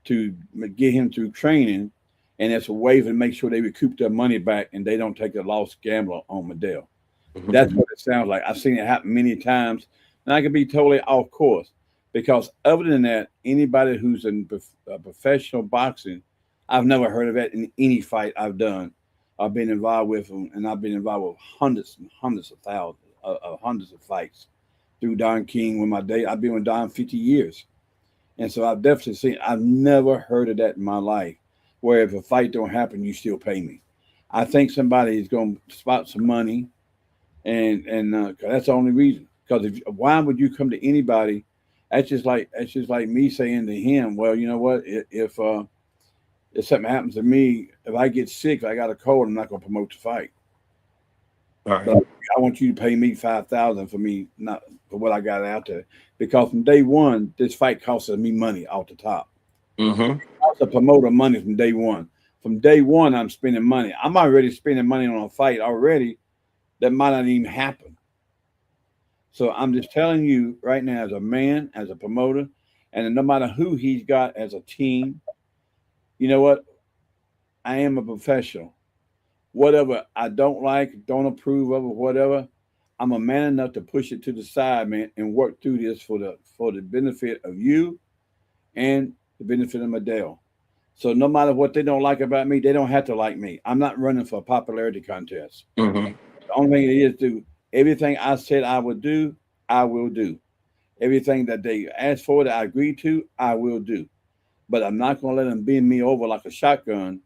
to get him through training, and it's a way to make sure they recoup their money back and they don't take a lost gambler on Madell. you. That's what it sounds like. I've seen it happen many times, and I can be totally off course because other than that, anybody who's in professional boxing, I've never heard of that in any fight I've done. I've been involved with them, and I've been involved with hundreds and hundreds of thousands, hundreds of fights through Don King. When my day, I've been with Don 50 years. And so I've definitely seen. I've never heard of that in my life, where if a fight don't happen, you still pay me. I think somebody is going to spot some money, and 'cause that's the only reason. Because why would you come to anybody? That's just like me saying to him, well, you know what? If something happens to me, if I get sick, if I got a cold, I'm not going to promote the fight. All right. But I want you to pay me 5,000 for me, not for what I got out there, because from day one, this fight costed me money off the top. Mm-hmm. Cost the promoter money from day one. From day one, I'm spending money. I'm already spending money on a fight already that might not even happen. So I'm just telling you right now, as a man, as a promoter, and no matter who he's got as a team, you know what? I am a professional. Whatever I don't like, don't approve of, or whatever, I'm a man enough to push it to the side, man, and work through this for the benefit of you and the benefit of Madell. So no matter what they don't like about me, they don't have to like me. I'm not running for a popularity contest. Mm-hmm. The only thing it is do everything I said I would do, I will do. Everything that they asked for that I agreed to, I will do. But I'm not gonna let them bend me over like a shotgun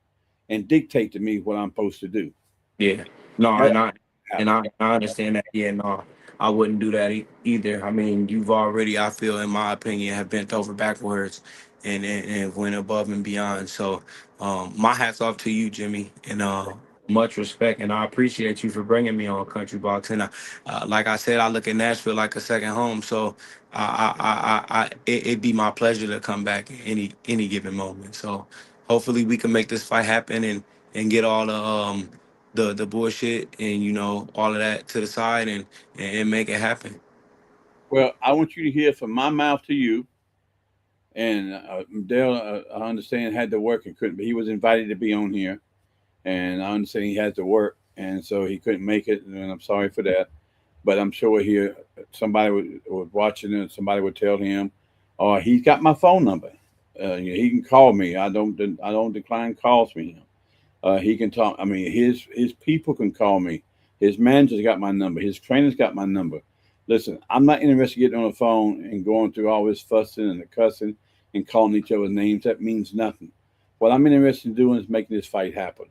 and dictate to me what I'm supposed to do. Yeah. No, That and I understand that. Yeah, no. I wouldn't do that either. I mean, you've already, I feel, in my opinion, have bent over backwards and went above and beyond. So, my hats off to you, Jimmy, and much respect. And I appreciate you for bringing me on Country Box. And like I said, I look at Nashville like a second home. So, it'd be my pleasure to come back at any given moment. So, hopefully, we can make this fight happen and get all the bullshit and all of that to the side and make it happen. Well, I want you to hear from my mouth to you. And Dale, I understand, had to work and couldn't, but he was invited to be on here. And I understand he has to work, and so he couldn't make it. And I'm sorry for that. But I'm sure here somebody was watching and somebody would tell him, "Oh, he's got my phone number. He can call me. I don't decline calls from him. He can talk. I mean, his people can call me. His manager's got my number. His trainer's got my number. Listen, I'm not interested in getting on the phone and going through all this fussing and the cussing and calling each other's names. That means nothing. What I'm interested in doing is making this fight happen.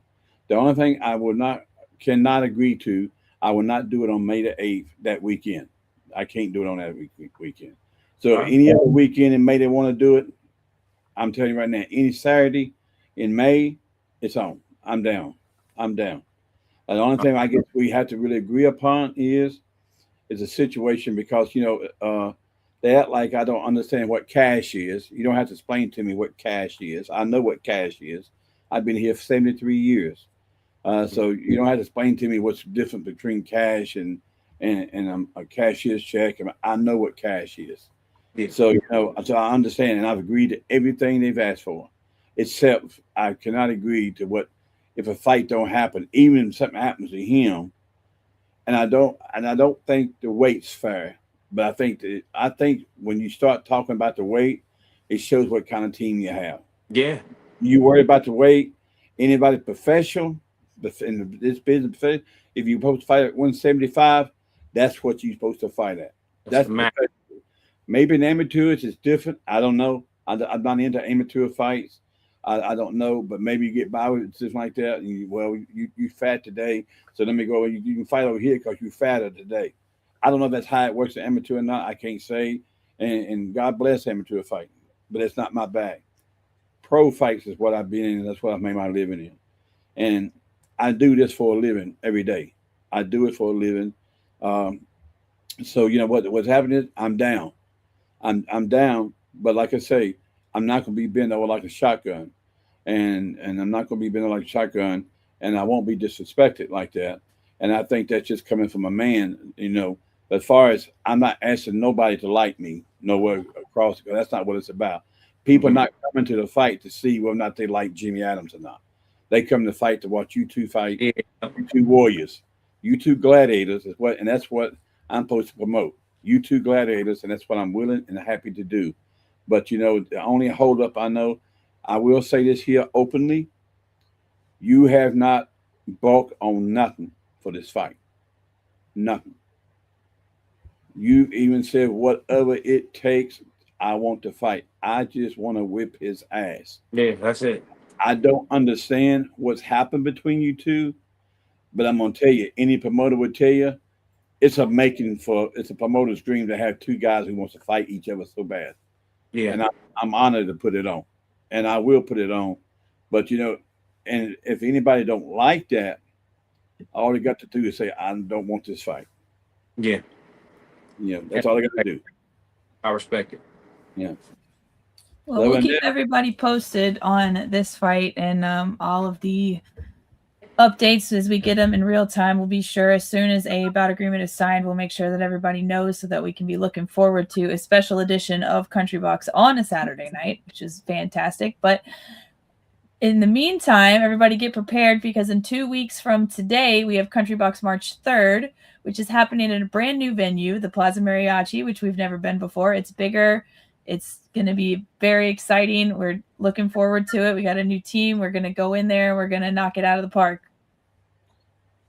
The only thing I cannot agree to, I will not do it on May the 8th that weekend. I can't do it on that weekend. So any other weekend in May they want to do it, I'm telling you right now, any Saturday in May, it's on. I'm down. I'm down. And the only thing I guess we have to really agree upon is a situation because, they act like I don't understand what cash is. You don't have to explain to me what cash is. I know what cash is. I've been here for 73 years. So you don't have to explain to me what's different between cash and a cashier's check. I know what cash is. Yeah. So, so I understand, and I've agreed to everything they've asked for, except I cannot agree to what if a fight don't happen, even if something happens to him. And I don't think the weight's fair. But I think when you start talking about the weight, it shows what kind of team you have. Yeah. You worry about the weight. Anybody professional in this business, if you're supposed to fight at 175, that's what you're supposed to fight at. That's maybe in amateurs it's different. I don't know. I'm not into amateur fights. I don't know, but maybe you get by with something like that. And you fat today, so let me go. You can fight over here because you fatter today. I don't know if that's how it works in amateur or not. I can't say. And God bless amateur fighting, but it's not my bag. Pro fights is what I've been in. That's what I've made my living in. And I do this for a living every day. I do it for a living. So what's happening is I'm down. I'm down, but like I say, I'm not going to be bent over like a shotgun, and I'm not going to be bent over like a shotgun, and I won't be disrespected like that. And I think that's just coming from a man, As far as I'm not asking nobody to like me nowhere across, because that's not what it's about. People are not coming to the fight to see whether or not they like Jimmy Adams or not. They come to fight to watch you two fight, you two warriors, you two gladiators, and that's what I'm supposed to promote. You two gladiators, and that's what I'm willing and happy to do. But the only holdup I know, I will say this here openly: you have not balked on nothing for this fight. Nothing. You even said whatever it takes, I want to fight. I just want to whip his ass. Yeah, that's it. I don't understand what's happened between you two, but I'm gonna tell you, any promoter would tell you, it's a promoter's dream to have two guys who wants to fight each other so bad. Yeah. And I'm honored to put it on, and I will put it on. But and if anybody don't like that, all they got to do is say, I don't want this fight. Yeah. That's all they got to do. I respect it. Yeah. Well, we'll keep everybody posted on this fight and all of the updates as we get them in real time. We'll be sure as soon as a bout agreement is signed, we'll make sure that everybody knows so that we can be looking forward to a special edition of Country Box on a Saturday night, which is fantastic. But in the meantime, everybody get prepared because in 2 weeks from today, we have Country Box March 3rd, which is happening in a brand new venue, the Plaza Mariachi, which we've never been before. It's bigger. It's going to be very exciting. We're looking forward to it. We got a new team. We're going to go in there. We're going to knock it out of the park.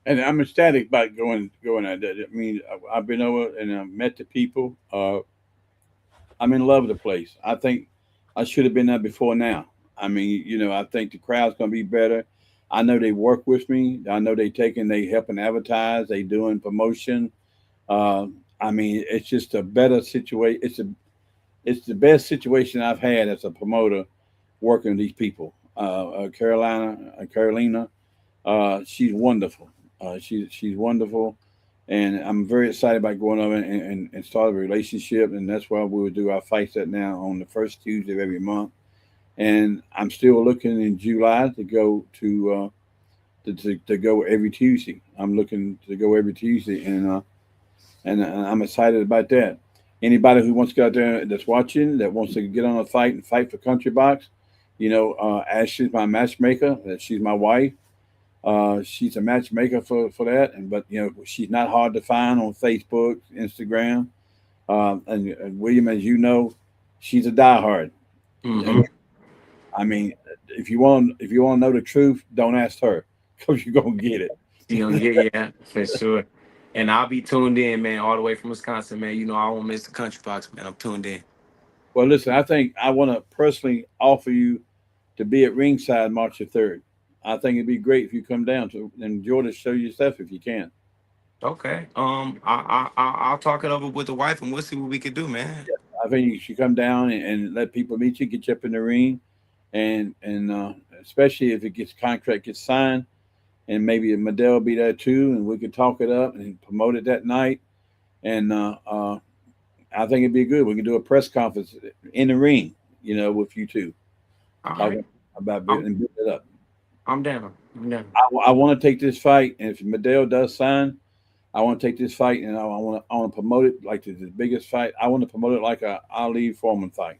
And I'm ecstatic about going at that. I mean, I've been over and I've met the people. I'm in love with the place. I think I should have been there before now. I mean, I think the crowd's going to be better. I know they work with me. I know they helping advertise. They doing promotion. I mean, it's just a better situation. It's the best situation I've had as a promoter working with these people. Carolina, she's wonderful. She's wonderful, and I'm very excited about going over and start a relationship. And that's why we will do our fights at now on the first Tuesday of every month. And I'm still looking in July to go to go every Tuesday. I'm looking to go every Tuesday, and I'm excited about that. Anybody who wants to go out there that's watching that wants to get on a fight and fight for Country Box, Ashley's my matchmaker. She's my wife. She's a matchmaker for that, but she's not hard to find on Facebook, Instagram, and William, as you know, she's a diehard. Mm-hmm. I mean, if you want to know the truth, don't ask her because you're gonna get it. Yeah, for sure. And I'll be tuned in, man, all the way from Wisconsin, man. I won't miss the Country Box, man. I'm tuned in. Well, listen, I think I want to personally offer you to be at ringside March the 3rd. I think it'd be great if you come down to enjoy the show yourself if you can. Okay. I'll talk it over with the wife, and we'll see what we can do, man. I think you should come down and let people meet you, get you up in the ring, and especially if contract gets signed, and maybe Madell will be there too, and we could talk it up and promote it that night. And I think it'd be good. We can do a press conference in the ring, with you two, All about and build it up. I'm down. I want to take this fight, and if Madell does sign, I want to take this fight, and I want to promote it like the biggest fight. I want to promote it like a Ali Foreman fight.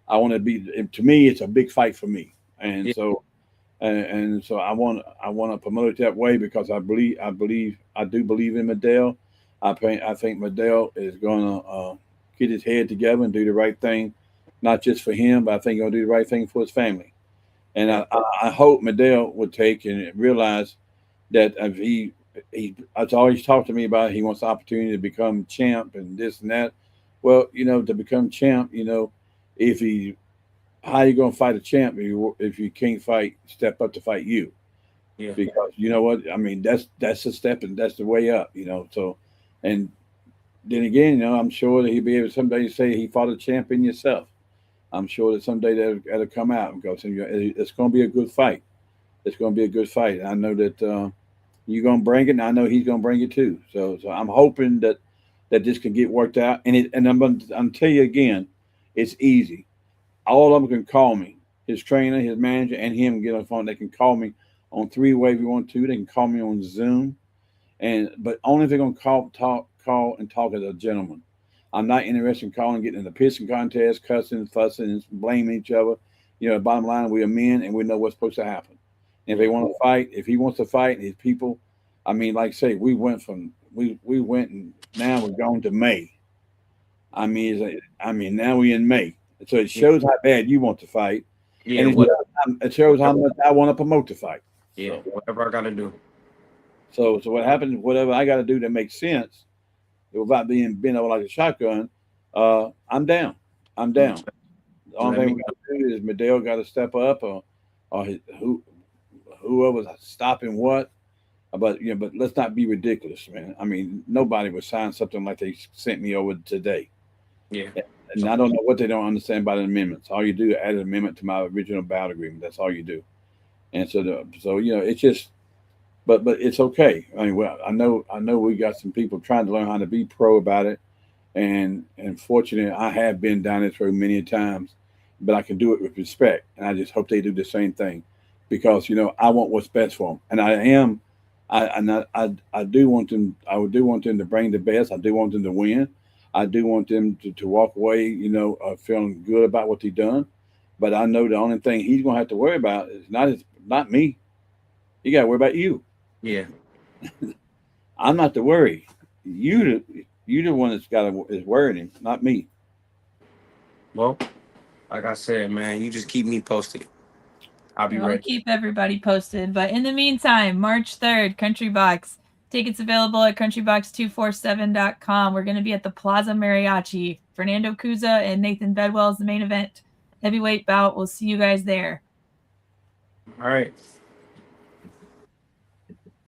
I want to be. To me, it's a big fight for me, and so I want to promote it that way because I do believe in Madell. I think Madell is going to get his head together and do the right thing, not just for him, but I think he's going to do the right thing for his family. And I hope Madell would take and realize that if he's always talked to me about he wants the opportunity to become champ and this and that. Well, to become champ, how you going to fight a champ if you can't step up to fight you? Yeah. Because you know what? I mean, that's a step and that's the way up, So, and then again, I'm sure that he'll be able to someday say he fought a champion yourself. I'm sure that someday that'll come out and go, it's going to be a good fight. It's going to be a good fight. And I know that you're going to bring it, and I know he's going to bring it too. So I'm hoping that this can get worked out. And I'm going to tell you again, it's easy. All of them can call me, his trainer, his manager, and him get on the phone. They can call me on three-way if you want to. They can call me on Zoom. But only if they're going to call and talk as a gentleman. I'm not interested in calling, getting in a pissing contest, cussing, fussing, and blaming each other. Bottom line, we are men and we know what's supposed to happen. And if they want to fight, if he wants to fight, his people, I mean, like I say, we went and now we're going to May. I mean, now we're in May. So it shows how bad you want to fight. Yeah, and it shows how much I want to promote the fight. Yeah, whatever I got to do. So what happens, whatever I got to do that makes sense, without being bent over like a shotgun, I'm down. The only thing we got to do is Madell got to step up, or whoever's stopping what. But let's not be ridiculous, man. I mean, nobody would sign something like they sent me over today. Yeah. And I don't know what they don't understand about the amendments. All you do is add an amendment to my original bout agreement. That's all you do. And so it's just. But it's okay. I mean, well, I know we got some people trying to learn how to be pro about it, and fortunately, I have been down this road many times, but I can do it with respect, and I just hope they do the same thing, because I want what's best for them, and I do want them. I do want them to bring the best. I do want them to win. I do want them to walk away, feeling good about what they've done. But I know the only thing he's going to have to worry about is not me. He got to worry about you. Yeah. I'm not the worry. You the one is worrying him, not me. Well, like I said, man, you just keep me posted. I'll be ready. Keep everybody posted. But in the meantime, March 3rd, Country Box. Tickets available at countrybox247.com. We're going to be at the Plaza Mariachi. Fernando Cuza and Nathan Bedwell is the main event. Heavyweight bout. We'll see you guys there. All right.